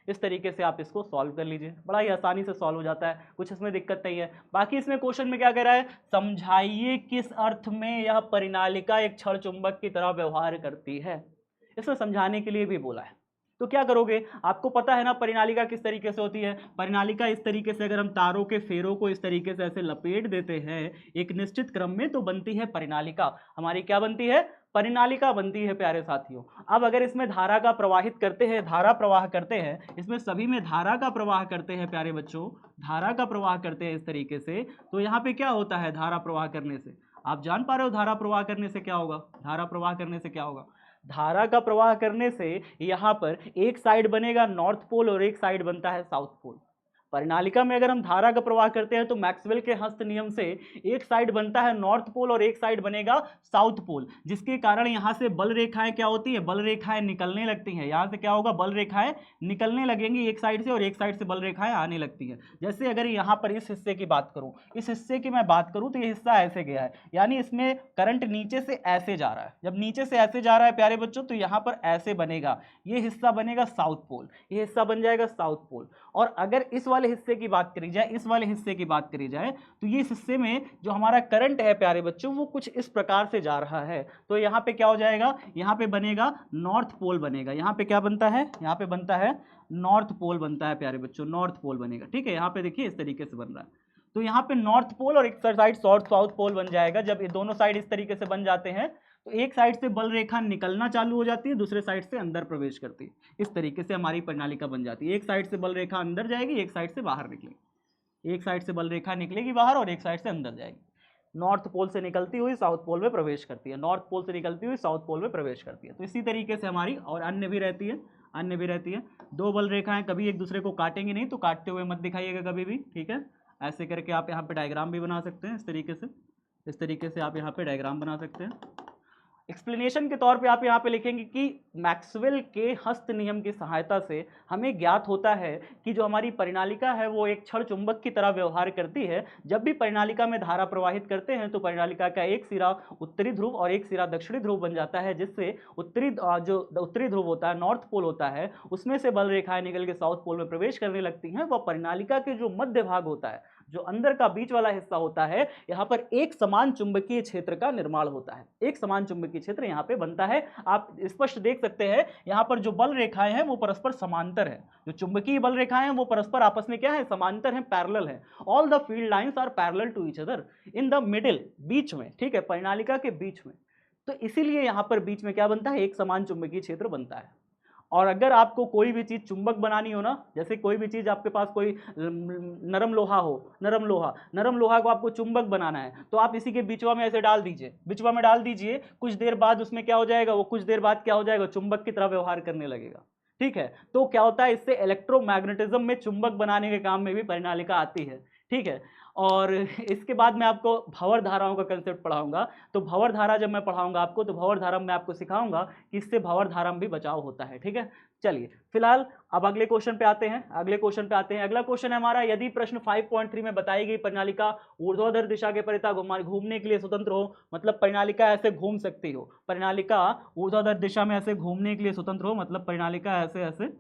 इस तरीके से आप इसको सॉल्व कर लीजिए, बड़ा ही आसानी से सॉल्व हो जाता है, कुछ इसमें दिक्कत नहीं है। बाकी इसमें क्वेश्चन में क्या कह रहा है, समझाइए किस अर्थ में यह परिनालिका एक क्षण चुंबक की तरह व्यवहार करती है, इसमें समझाने के लिए भी बोला है। तो क्या करोगे, आपको पता है ना परिनालिका किस तरीके से होती है, परिनालिका इस तरीके से, अगर हम तारों के फेरों को इस तरीके से ऐसे लपेट देते हैं एक निश्चित क्रम में तो बनती है परिनालिका, हमारी क्या बनती है, परिनालिका बनती है प्यारे साथियों। अब अगर इसमें धारा का प्रवाहित करते हैं, धारा प्रवाह करते हैं, इसमें सभी में धारा का प्रवाह करते हैं प्यारे बच्चों, धारा का प्रवाह करते हैं इस तरीके से, तो यहाँ पे क्या होता है धारा प्रवाह करने से, आप जान पा रहे हो धारा प्रवाह करने से क्या होगा, धारा प्रवाह करने से क्या होगा, धारा का प्रवाह करने से यहाँ पर एक साइड बनेगा नॉर्थ पोल और एक साइड बनता है साउथ पोल। परिनालिका में अगर हम धारा का प्रवाह करते हैं तो मैक्सवेल के हस्त नियम से एक साइड बनता है नॉर्थ पोल और एक साइड बनेगा साउथ पोल, जिसके कारण यहाँ से बल रेखाएं क्या होती है, बल रेखाएं निकलने लगती हैं। यहाँ से क्या होगा, बल रेखाएं निकलने लगेंगी एक साइड से और एक साइड से बल रेखाएं आने लगती हैं। जैसे अगर यहाँ पर इस हिस्से की बात करूँ, इस हिस्से की मैं बात करूँ तो ये हिस्सा ऐसे गया है, यानी इसमें करंट नीचे से ऐसे जा रहा है। जब नीचे से ऐसे जा रहा है प्यारे बच्चों तो यहाँ पर ऐसे बनेगा, ये हिस्सा बनेगा साउथ पोल, ये हिस्सा बन जाएगा साउथ पोल। और अगर इस वाले हिस्से की बात करी जाए, इस वाले हिस्से की बात करी जाए तो ये इस हिस्से में जो हमारा करंट है प्यारे बच्चों वो कुछ इस प्रकार से जा रहा है। तो यहाँ पे क्या हो जाएगा, यहाँ पे बनेगा नॉर्थ पोल बनेगा। यहाँ पे क्या बनता है, यहाँ पे बनता है नॉर्थ पोल बनता है प्यारे बच्चों, नॉर्थ पोल बनेगा। ठीक है, यहाँ पे देखिए इस तरीके से बन रहा है। तो यहाँ पे नॉर्थ पोल और एक साइड साउथ पोल बन जाएगा। जब ये दोनों साइड इस तरीके से बन जाते हैं तो एक साइड से बल रेखा निकलना चालू हो जाती है, दूसरे साइड से अंदर प्रवेश करती है। इस तरीके से हमारी परिनालिका बन जाती है। एक साइड से बल रेखा अंदर जाएगी, एक साइड से बाहर निकलेगी। एक साइड से बल रेखा निकलेगी बाहर और एक साइड से अंदर जाएगी। नॉर्थ पोल से निकलती हुई साउथ पोल में प्रवेश करती है, नॉर्थ पोल से निकलती हुई साउथ पोल में प्रवेश करती है। तो इसी तरीके से हमारी और अन्य भी रहती है, अन्य भी रहती है। दो बल रेखाएं कभी एक दूसरे को काटेंगी नहीं, तो काटते हुए मत दिखाइएगा कभी भी। ठीक है, ऐसे करके आप यहाँ पे डायग्राम भी बना सकते हैं। इस तरीके से आप यहाँ पे डायग्राम बना सकते हैं। एक्सप्लेनेशन के तौर पे आप यहाँ पे लिखेंगे कि मैक्सवेल के हस्त नियम की सहायता से हमें ज्ञात होता है कि जो हमारी परिनालिका है वो एक क्षण चुंबक की तरह व्यवहार करती है। जब भी परिनालिका में धारा प्रवाहित करते हैं तो परिनालिका का एक सिरा उत्तरी ध्रुव और एक सिरा दक्षिणी ध्रुव बन जाता है, जिससे जो उत्तरी ध्रुव होता है, नॉर्थ पोल होता है, उसमें से बल रेखाएं निकल के साउथ पोल में प्रवेश करने लगती हैं। वह परिनालिका के जो मध्य भाग होता है, जो अंदर का बीच वाला हिस्सा होता है, यहाँ पर एक समान चुंबकीय क्षेत्र का निर्माण होता है। एक समान चुंबकीय क्षेत्र यहाँ पे बनता है। आप स्पष्ट देख सकते हैं यहाँ पर जो बल रेखाएं हैं वो परस्पर समांतर है। जो चुंबकीय बल रेखाएं हैं वो परस्पर आपस में क्या है, समांतर है, पैरेलल है। All the field lines are parallel to each other in the middle, बीच में। ठीक है, परिनालिका के बीच में। तो इसीलिए यहाँ पर बीच में क्या बनता है, एक समान चुंबकीय क्षेत्र बनता है। और अगर आपको कोई भी चीज़ चुंबक बनानी हो ना, जैसे कोई भी चीज़ आपके पास कोई नरम लोहा हो, नरम लोहा को आपको चुंबक बनाना है, तो आप इसी के बिचवा में ऐसे डाल दीजिए, बिचवा में डाल दीजिए। कुछ देर बाद उसमें क्या हो जाएगा, वो कुछ देर बाद क्या हो जाएगा, चुंबक की तरह व्यवहार करने लगेगा। ठीक है, तो क्या होता है, इससे इलेक्ट्रोमैग्नेटिज्म में चुंबक बनाने के काम में भी परिनालिका आती है। ठीक है, और इसके बाद मैं आपको भंवर धाराओं का कंसेप्ट पढ़ाऊंगा। तो भंवर धारा जब मैं पढ़ाऊंगा आपको, तो भंवर धारा में आपको सिखाऊंगा कि इससे भंवर धारा में भी बचाव होता है। ठीक है, चलिए फिलहाल अब अगले क्वेश्चन पे आते हैं। अगला क्वेश्चन है हमारा, यदि प्रश्न 5.3 में बताई गई परिनालिका ऊर्ध्वाधर दिशा के परितः घूमने के लिए स्वतंत्र हो, मतलब परिनालिका ऐसे घूम सकती हो, परिनालिका ऊर्ध्वाधर दिशा में ऐसे घूमने के लिए स्वतंत्र हो, मतलब परिनालिका ऐसे ऐसे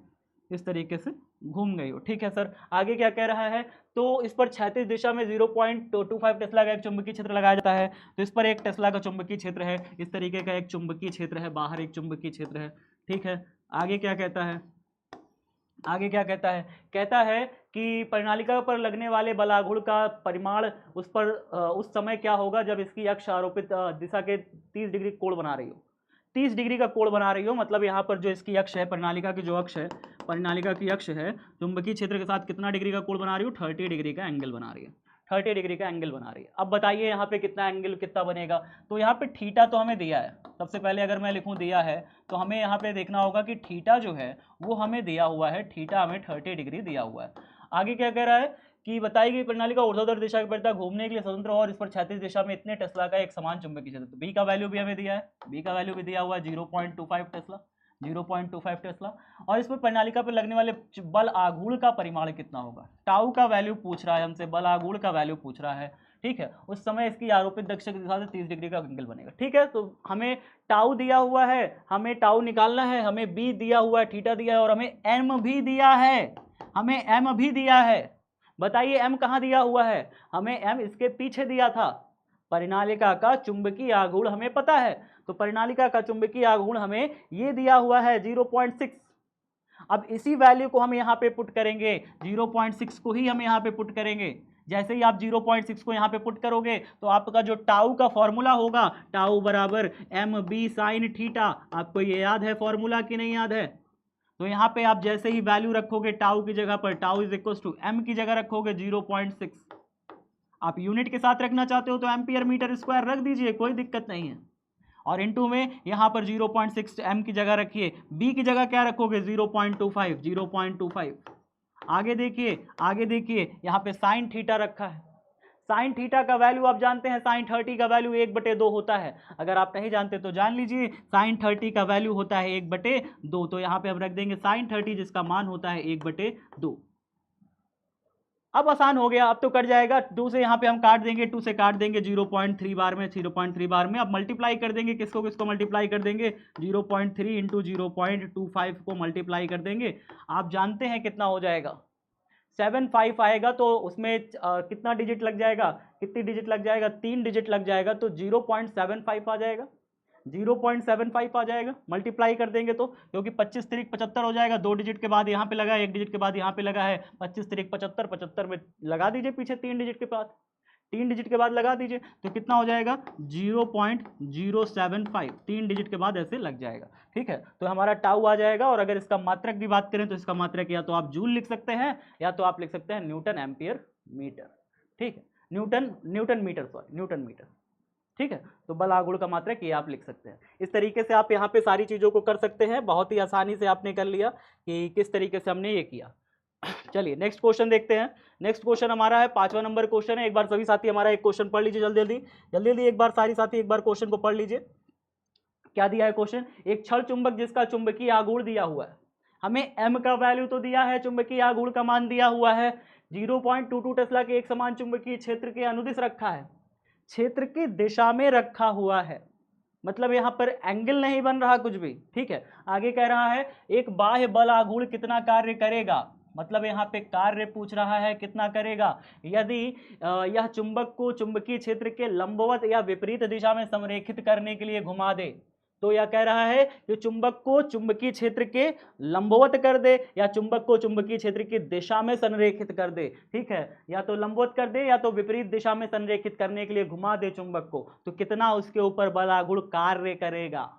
इस तरीके से घूम गई हो। ठीक है सर, आगे क्या कह रहा है, तो इस पर क्षैतिज दिशा में 0.25 टेस्ला का एक चुंबकीय क्षेत्र लगाया जाता है। तो इस पर एक टेस्ला का चुंबकीय क्षेत्र है, इस तरीके का एक चुंबकीय क्षेत्र है, बाहर एक चुंबकीय क्षेत्र है। ठीक है, आगे क्या कहता है, कहता है कि परिनालिका पर लगने वाले बलाघूर्ण का परिमाण उस समय क्या होगा जब इसकी अक्ष आरोपित दिशा के 30 डिग्री कोण बना रही हो। 30 डिग्री का कोण बना रही हो, मतलब यहाँ पर जो इसकी अक्ष है, परिनालिका की जो अक्ष है, परिनालिका की अक्ष है, चुंबकीय क्षेत्र के साथ कितना डिग्री का कोण बना रही हो, 30 डिग्री का एंगल बना रही है। 30 डिग्री का एंगल बना रही है। अब बताइए यहाँ पे कितना एंगल कितना बनेगा। तो यहाँ पे थीटा तो हमें दिया है। सबसे पहले अगर मैं लिखूँ दिया है, तो हमें यहाँ पे देखना होगा कि थीटा जो है वो हमें दिया हुआ है, थीटा हमें 30 डिग्री दिया हुआ है। आगे क्या कह रहा है कि बताई गई परिनालिका ऊर्ध्वाधर दिशा के परितः घूमने के लिए स्वतंत्र और इस पर क्षैतिज दिशा में इतने टेस्ला का एक समान चुंबकीय क्षेत्र। बी का वैल्यू भी हमें दिया है, बी का वैल्यू भी दिया हुआ है 0.25 टेस्ला, 0.25 टेस्ला। और इस पर परिनालिका पर लगने वाले बल आघूर्ण का परिमाण कितना होगा। टाउ का वैल्यू पूछ रहा है हमसे, बल आघूर्ण का वैल्यू पूछ रहा है। ठीक है, उस समय इसकी आरोपित दिशा से 30 डिग्री का एंगल बनेगा। ठीक है, तो हमें टाउ दिया हुआ है, हमें टाउ निकालना है, हमें बी दिया हुआ है, थीटा दिया है, और हमें एम भी दिया है, हमें एम भी दिया है। बताइए एम कहाँ दिया हुआ है, हमें एम इसके पीछे दिया था। परिनालिका का चुंबकीय आघूर्ण हमें पता है, तो परिनालिका का चुंबकीय आघूर्ण हमें ये दिया हुआ है 0.6। अब इसी वैल्यू को हम यहाँ पे पुट करेंगे, 0.6 को ही हम यहाँ पे पुट करेंगे। जैसे ही आप 0.6 को यहाँ पे पुट करोगे तो आपका जो टाउ का फॉर्मूला होगा, टाउ बराबर एम बी साइन थीटा, आपको ये याद है फॉर्मूला कि नहीं याद है। तो यहाँ पे आप जैसे ही वैल्यू रखोगे टाउ की जगह पर, tau is equal to M की जगह रखोगे 0.6। आप यूनिट के साथ रखना चाहते हो तो एम्पियर मीटर स्क्वायर रख दीजिए, कोई दिक्कत नहीं है। और इनटू में यहाँ पर 0.6 एम की जगह रखिए, बी की जगह क्या रखोगे 0.25, 0.25। आगे देखिए यहाँ पे साइन थीटा रखा है। साइन थीटा का वैल्यू आप जानते हैं, साइन 30 का वैल्यू 1/2 होता है। अगर आप नहीं जानते तो जान लीजिए, साइन 30 का वैल्यू होता है 1/2। तो यहाँ पे हम रख देंगे साइन 30 जिसका मान होता है 1/2। अब आसान हो गया, अब तो कट जाएगा। 2 से यहाँ पे हम काट देंगे, 2 से काट देंगे 0.3 बार में, 0.3 बार में। अब मल्टीप्लाई कर देंगे, किसको किसको मल्टीप्लाई कर देंगे, 0.3 इंटू 0.25 को मल्टीप्लाई कर देंगे। आप जानते हैं कितना हो जाएगा, 75 आएगा। तो उसमें कितना डिजिट लग जाएगा, कितनी डिजिट लग जाएगा, 3 डिजिट लग जाएगा। तो 0.75 आ जाएगा, 0.75 आ जाएगा। मल्टीप्लाई कर देंगे तो, क्योंकि 25 तिरिक 75 हो जाएगा। 2 डिजिट के बाद यहाँ पे लगा है, 1 डिजिट के बाद यहाँ पे लगा है। 25 तिरिक 75, 75 में लगा दीजिए पीछे 3 डिजिट के बाद, 3 डिजिट के बाद लगा दीजिए। तो कितना हो जाएगा, 0.075, 3 डिजिट के बाद ऐसे लग जाएगा। ठीक है, तो हमारा टाउ आ जाएगा। और अगर इसका मात्रक की बात करें तो इसका मात्रक या तो आप जूल लिख सकते हैं या तो आप लिख सकते हैं न्यूटन एम्पियर मीटर। ठीक है, न्यूटन मीटर। ठीक है, तो बल आघूर्ण का मात्रक ये आप लिख सकते हैं। इस तरीके से आप यहाँ पे सारी चीज़ों को कर सकते हैं। बहुत ही आसानी से आपने कर लिया कि किस तरीके से हमने ये किया। चलिए नेक्स्ट क्वेश्चन देखते हैं। नेक्स्ट क्वेश्चन हमारा है 5वां नंबर क्वेश्चन है। एक बार सभी साथी हमारा एक क्वेश्चन पढ़ लीजिए जल्दी एक बार, सारी साथी एक बार क्वेश्चन को पढ़ लीजिए। क्या दिया है क्वेश्चन, एक क्षण चुंबक जिसका चुंबकीय आघूर्ण दिया हुआ है, हमें m का वैल्यू तो दिया है, चुंबकीय आघूर्ण का मान दिया हुआ है 0.22 टेस्ला के एक समान चुंबकीय क्षेत्र के अनुदिश रखा है, क्षेत्र की दिशा में रखा हुआ है। मतलब यहां पर एंगल नहीं बन रहा कुछ भी। ठीक है, आगे कह रहा है एक बाह्य बल आघूर्ण कितना कार्य करेगा। मतलब यहाँ पे कार्य पूछ रहा है कितना करेगा यदि यह चुंबक को चुंबकीय क्षेत्र के लंबवत या विपरीत दिशा में संरेखित करने के लिए घुमा दे। तो यह कह रहा है कि चुंबक को चुंबकीय क्षेत्र के लंबवत कर दे या चुंबक को चुंबकीय क्षेत्र की दिशा में संरेखित कर दे। ठीक है, या तो लंबवत कर दे या तो विपरीत दिशा में संरेखित करने के लिए घुमा दे चुंबक को। तो कितना उसके ऊपर बल आघूर्ण कार्य करेगा।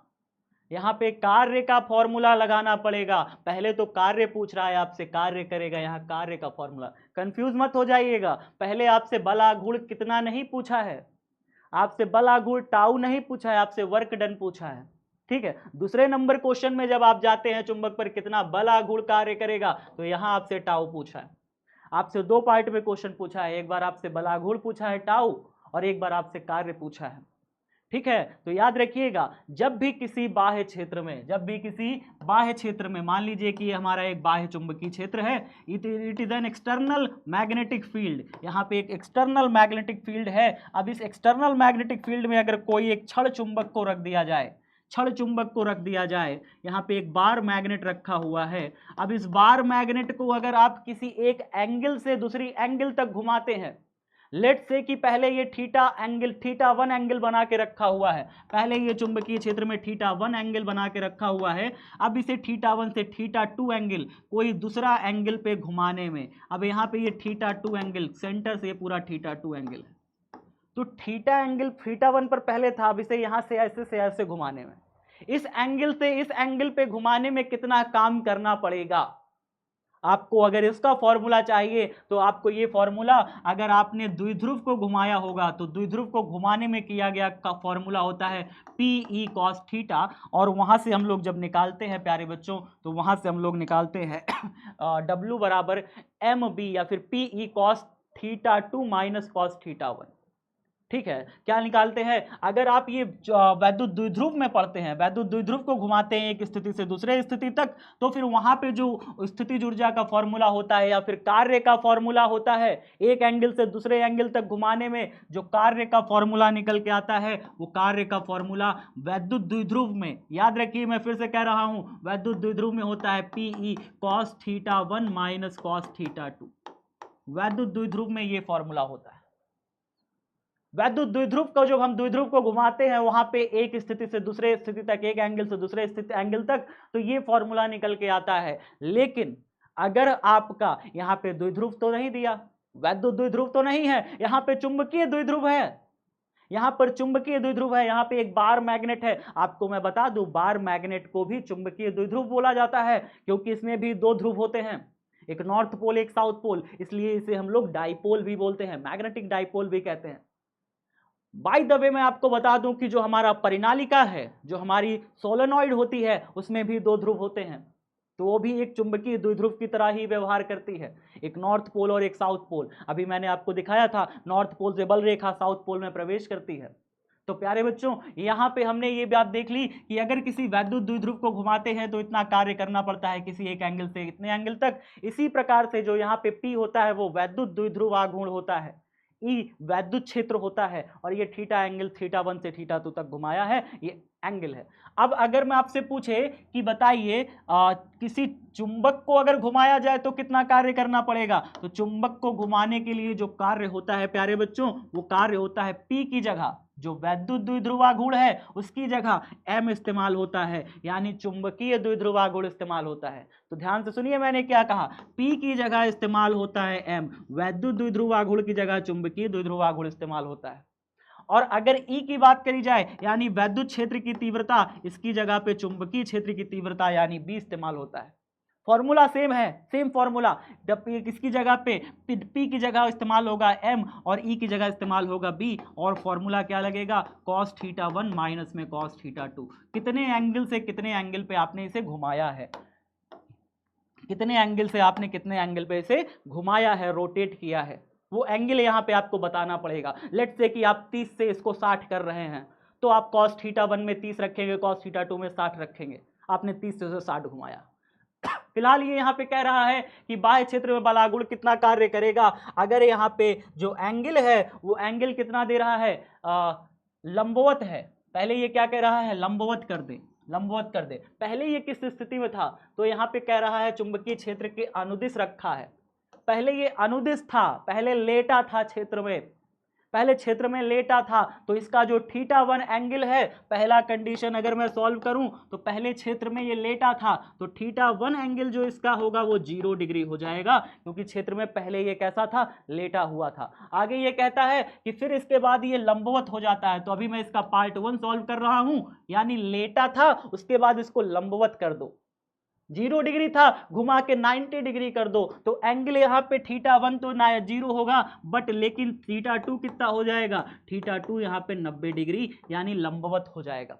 यहाँ पे कार्य का फॉर्मूला लगाना पड़ेगा। पहले तो कार्य पूछ रहा है आपसे, कार्य करेगा, यहाँ कार्य का फॉर्मूला। कंफ्यूज मत हो जाइएगा, पहले आपसे बल आघूर्ण कितना नहीं पूछा है, आपसे बल आघूर्ण टाउ नहीं पूछा है, आपसे वर्क डन पूछा है। ठीक है, दूसरे नंबर क्वेश्चन में जब आप जाते हैं चुंबक पर कितना बल आघूर्ण कार्य करेगा, तो यहां आपसे टाउ पूछा है। आपसे 2 पार्ट में क्वेश्चन पूछा है, एक बार आपसे बल आघूर्ण पूछा है टाउ और एक बार आपसे कार्य पूछा है। ठीक है, तो याद रखिएगा जब भी किसी बाह्य क्षेत्र में मान लीजिए कि ये हमारा एक बाह्य चुंबकीय क्षेत्र है, it is an external magnetic field. यहाँ पे एक एक्सटर्नल मैग्नेटिक फील्ड है। अब इस एक्सटर्नल मैग्नेटिक फील्ड में अगर कोई एक क्षण चुंबक को रख दिया जाए, यहाँ पे एक बार मैग्नेट रखा हुआ है। अब इस बार मैग्नेट को अगर आप किसी एक एंगल से दूसरी एंगल तक घुमाते हैं, लेट से कि पहले ये थीटा 1 एंगल बना के रखा हुआ है, पहले ये चुंबकीय क्षेत्र में थीटा 1 एंगल बना के रखा हुआ है। अब इसे थीटा 1 से थीटा 2 एंगल कोई दूसरा एंगल पे घुमाने में, अब यहाँ पे ये थीटा 2 एंगल सेंटर से पूरा थीटा 2 एंगल है, तो थीटा एंगल थीटा 1 पर पहले था, अब इसे यहाँ से ऐसे घुमाने में, इस एंगल से इस एंगल पे घुमाने में कितना काम करना पड़ेगा आपको। अगर इसका फॉर्मूला चाहिए तो आपको ये फॉर्मूला, अगर आपने द्विध्रुव को घुमाया होगा तो द्विध्रुव को घुमाने में किया गया का फॉर्मूला होता है Pe cos थीटा। और वहां से हम लोग जब निकालते हैं प्यारे बच्चों, तो वहां से हम लोग निकालते हैं W बराबर mb या फिर Pe cos theta 2 minus cos theta 1। ठीक है, क्या निकालते हैं, अगर आप ये वैद्युत द्विध्रुव में पढ़ते हैं, वैद्युत द्विध्रुव को घुमाते हैं एक स्थिति से दूसरे स्थिति तक, तो फिर वहां पे जो स्थितिज ऊर्जा का फॉर्मूला होता है या फिर कार्य का फॉर्मूला होता है, एक एंगल से दूसरे एंगल तक घुमाने में जो कार्य का फॉर्मूला निकल के आता है, वो कार्य का फॉर्मूला वैद्युत द्विध्रुव में, याद रखिए मैं फिर से कह रहा हूं, वैद्युत द्विध्रुव में होता है Pe cos theta 1 minus cos theta 2। वैद्युत द्विध्रुव में ये फॉर्मूला होता है। वैद्युत द्विध्रुव को जब हम द्विध्रुव को घुमाते हैं वहां पे एक स्थिति से दूसरे स्थिति तक, एक एंगल से दूसरे स्थिति एंगल तक, तो ये फॉर्मूला निकल के आता है। लेकिन अगर आपका यहाँ पे द्विध्रुव तो नहीं दिया, वैद्युत द्विध्रुव तो नहीं है, यहाँ पे चुंबकीय द्विध्रुव है, यहाँ पर चुंबकीय द्विध्रुव है, यहाँ पे एक बार मैग्नेट है। आपको मैं बता दूं, बार मैग्नेट को भी चुंबकीय द्विध्रुव बोला जाता है, क्योंकि इसमें भी 2 ध्रुव होते हैं, एक नॉर्थ पोल एक साउथ पोल, इसलिए इसे हम लोग डाइपोल भी बोलते हैं, मैग्नेटिक डाइपोल भी कहते हैं। बाय द वे मैं आपको बता दूं कि जो हमारा परिनालिका है, जो हमारी सोलेनॉइड होती है, उसमें भी 2 ध्रुव होते हैं। तो वो भी एक चुंबकीय द्विध्रुव की तरह ही व्यवहार करती है, एक नॉर्थ पोल और एक साउथ पोल। अभी मैंने आपको दिखाया था नॉर्थ पोल से बल रेखा साउथ पोल में प्रवेश करती है। तो प्यारे बच्चों, यहाँ पे हमने ये बात देख ली कि अगर किसी वैद्युत द्विध्रुव को घुमाते हैं तो इतना कार्य करना पड़ता है किसी एक एंगल से इतने एंगल तक। इसी प्रकार से जो यहाँ पे P होता है वो वैद्युत द्विध्रुव आघूर्ण होता है, E वैद्युत क्षेत्र होता है, और ये थीटा एंगल θ1 से θ2 तक घुमाया है, ये एंगल है। अब अगर मैं आपसे पूछे कि बताइए किसी चुंबक को अगर घुमाया जाए तो कितना कार्य करना पड़ेगा, तो चुंबक को घुमाने के लिए जो कार्य होता है प्यारे बच्चों, वो कार्य होता है P की जगह जो वैद्युत द्विध्रुवाघूर्ण है उसकी जगह M इस्तेमाल होता है, यानी चुंबकीय द्विध्रुवाघूर्ण इस्तेमाल होता है। तो ध्यान से सुनिए मैंने क्या कहा, P की जगह इस्तेमाल होता है M, वैद्युत द्विध्रुवाघूर्ण की जगह चुंबकीय द्विध्रुवाघूर्ण इस्तेमाल होता है। और अगर E की बात करी जाए यानी वैद्युत क्षेत्र की तीव्रता, इसकी जगह पे चुंबकीय क्षेत्र की तीव्रता यानी B इस्तेमाल होता है। फॉर्मूला सेम है, सेम फॉर्मूला, जब किसकी जगह पे P की जगह इस्तेमाल होगा M और E की जगह इस्तेमाल होगा B, और फॉर्मूला क्या लगेगा, cos θ1 माइनस में cos θ2। कितने एंगल से कितने एंगल पे आपने इसे घुमाया है, कितने एंगल से आपने कितने एंगल पे इसे घुमाया है, रोटेट किया है, वो एंगल यहाँ पे आपको बताना पड़ेगा। लेट्स से कि आप 30 से इसको 60 कर रहे हैं, तो आप cos θ1 में 30 रखेंगे, cos θ2 में 60 रखेंगे, आपने 30 से 60 घुमाया। फिलहाल ये यहाँ पे कह रहा है कि बाह्य क्षेत्र में बलागुण कितना कार्य करेगा। अगर यहाँ पे जो एंगल है वो एंगल कितना दे रहा है, लंबवत है। पहले ये क्या कह रहा है, लंबवत कर दे, लंबवत कर दे। पहले ये किस स्थिति में था, तो यहाँ पे कह रहा है चुंबकीय क्षेत्र के अनुदिश रखा है। पहले ये अनुदिश था, पहले लेटा था क्षेत्र में, पहले क्षेत्र में लेटा था, तो इसका जो θ1 एंगल है, पहला कंडीशन अगर मैं सॉल्व करूं तो पहले क्षेत्र में ये लेटा था, तो θ1 एंगल जो इसका होगा वो 0 डिग्री हो जाएगा, क्योंकि क्षेत्र में पहले ये कैसा था, लेटा हुआ था। आगे ये कहता है कि फिर इसके बाद ये लंबवत हो जाता है, तो अभी मैं इसका पार्ट 1 सॉल्व कर रहा हूं, यानी लेटा था उसके बाद इसको लंबवत कर दो, 0 डिग्री था घुमा के 90 डिग्री कर दो, तो एंगल यहाँ पे θ1 तो 0 होगा, बट लेकिन θ2 कितना हो जाएगा, θ2 यहाँ पे 90 डिग्री यानी लंबवत हो जाएगा।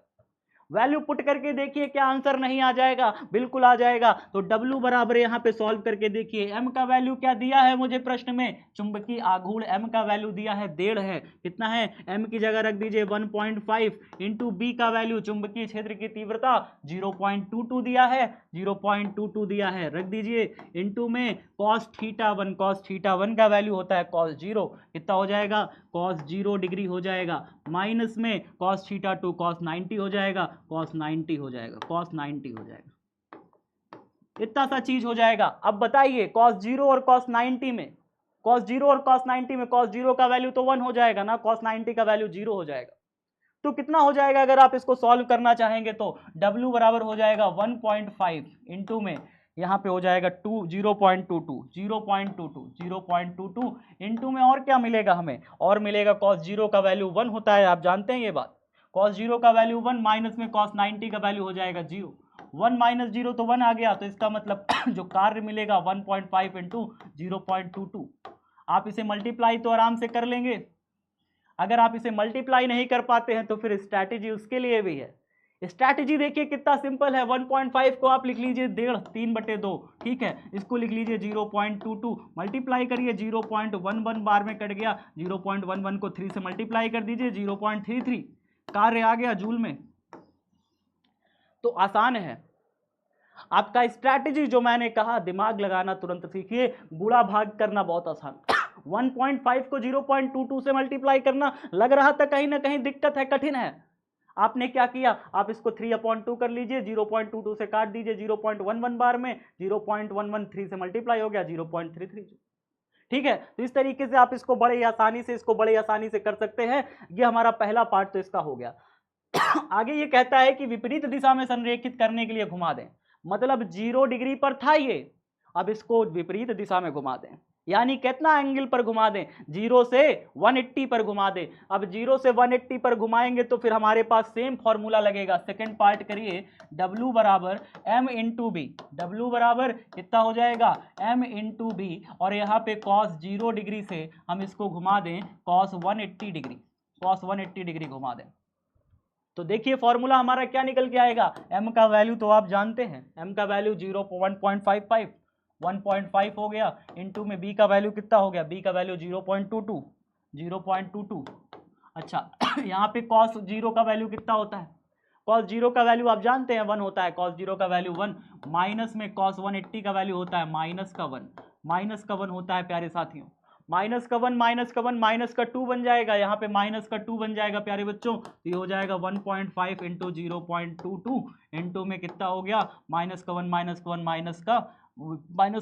वैल्यू पुट करके देखिए क्या आंसर नहीं आ जाएगा, बिल्कुल आ जाएगा। तो W बराबर यहाँ पे सॉल्व करके देखिए, M का वैल्यू क्या दिया है मुझे प्रश्न में, चुंबकीय आघूर्ण M का वैल्यू दिया है 1.5 है, कितना है, M की जगह रख दीजिए 1.5 इंटू B का वैल्यू चुंबकीय क्षेत्र की तीव्रता 0.22 दिया है, 0.22 दिया है, रख दीजिए इंटू में cos θ1 का वैल्यू होता है cos 0, कितना हो जाएगा, cos 0 डिग्री हो जाएगा, माइनस में cos θ2 cos 90 हो जाएगा, cos 90 हो जाएगा, cos 90 हो जाएगा, इतना सा चीज हो जाएगा। अब बताइए cos 0 और cos 90 में, cos 0 और cos 90 में cos 0 का वैल्यू तो 1 हो जाएगा ना, cos 90 का वैल्यू 0 हो जाएगा, तो कितना हो जाएगा अगर आप इसको सॉल्व करना चाहेंगे तो W बराबर हो जाएगा 1.5 इंटू में यहाँ पे हो जाएगा 0.22 इंटू में और क्या मिलेगा हमें, और मिलेगा cos 0 का वैल्यू 1 होता है, आप जानते हैं ये बात, cos 0 का वैल्यू 1 माइनस में cos 90 का वैल्यू हो जाएगा 0, 1 माइनस 0 तो 1 आ गया, तो इसका मतलब जो कार्य मिलेगा 1.5 इंटू 0.22, आप इसे मल्टीप्लाई तो आराम से कर लेंगे। अगर आप इसे मल्टीप्लाई नहीं कर पाते हैं तो फिर स्ट्रैटेजी उसके लिए भी है। स्ट्रैटेजी देखिए कितना सिंपल है, 1.5 को आप लिख लीजिए 1.5 3/2, ठीक है, इसको लिख लीजिए 0.22, मल्टीप्लाई करिए 0.11 बार में कट गया, 0.11 को 3 से मल्टीप्लाई कर दीजिए 0.33, कार्य आ गया जूल में। तो आसान है आपका स्ट्रैटेजी, जो मैंने कहा दिमाग लगाना तुरंत सीखिए, गुणा भाग करना बहुत आसान। 1.5 को 0.22 से मल्टीप्लाई करना लग रहा था कहीं ना कहीं दिक्कत है, कठिन है, आपने क्या किया, आप इसको 3/2 कर लीजिए, 0.22 से काट दीजिए 0.11 बार में, 0.11 3 से मल्टीप्लाई हो गया 0.33, ठीक है। तो इस तरीके से आप इसको बड़े आसानी से कर सकते हैं। ये हमारा पहला पार्ट तो इसका हो गया। आगे ये कहता है कि विपरीत दिशा में संरेखित करने के लिए घुमा दें, मतलब 0 डिग्री पर था ये, अब इसको विपरीत दिशा में घुमा दें, यानी कितना एंगल पर घुमा दें, 0 से 180 पर घुमा दें। अब 0 से 180 पर घुमाएंगे तो फिर हमारे पास सेम फॉर्मूला लगेगा। सेकंड पार्ट करिए, W बराबर M इंटू बी, W बराबर कितना हो जाएगा, M इंटू बी, और यहाँ पे cos 0 डिग्री से हम इसको घुमा दें cos 180 डिग्री, cos 180 डिग्री घुमा दें, तो देखिए फॉर्मूला हमारा क्या निकल के आएगा, m का वैल्यू तो आप जानते हैं, m का वैल्यू 1.55 1.5 हो गया, इनटू में b का वैल्यू कितना हो गया, b का वैल्यू 0.22। अच्छा यहाँ पे cos 0 का वैल्यू कितना होता है, cos 0 का वैल्यू आप जानते हैं 1 होता है, cos 0 का वैल्यू 1, माइनस में cos 180 का वैल्यू होता है माइनस का 1 होता है प्यारे साथियों, माइनस का 1 माइनस का 2 बन जाएगा, यहाँ पे माइनस का 2 बन जाएगा प्यारे बच्चों, तो ये हो जाएगा 1.5 इंटू 0.22 इंटू में कितना हो गया, माइनस का 1 माइनस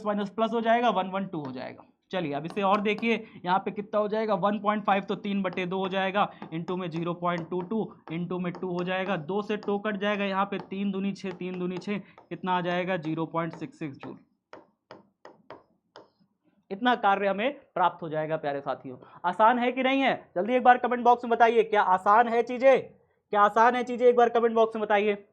माइनस प्लस हो जाएगा 112 हो जाएगा। चलिए अब इसे और देखिए, यहाँ पे कितना हो जाएगा 1.5 तो 3/2 हो जाएगा, इंटू में 0.22 इंटू में 2 हो जाएगा, 2 से 2 कट जाएगा, यहाँ पे 3 दूनी 6 3 दूनी 6 कितना आ जाएगा 0.66 जूल। इतना कार्य हमें प्राप्त हो जाएगा प्यारे साथियों। आसान है कि नहीं है, जल्दी एक बार कमेंट बॉक्स में बताइए, क्या आसान है चीजें, क्या आसान है चीजें, एक बार कमेंट बॉक्स में बताइए।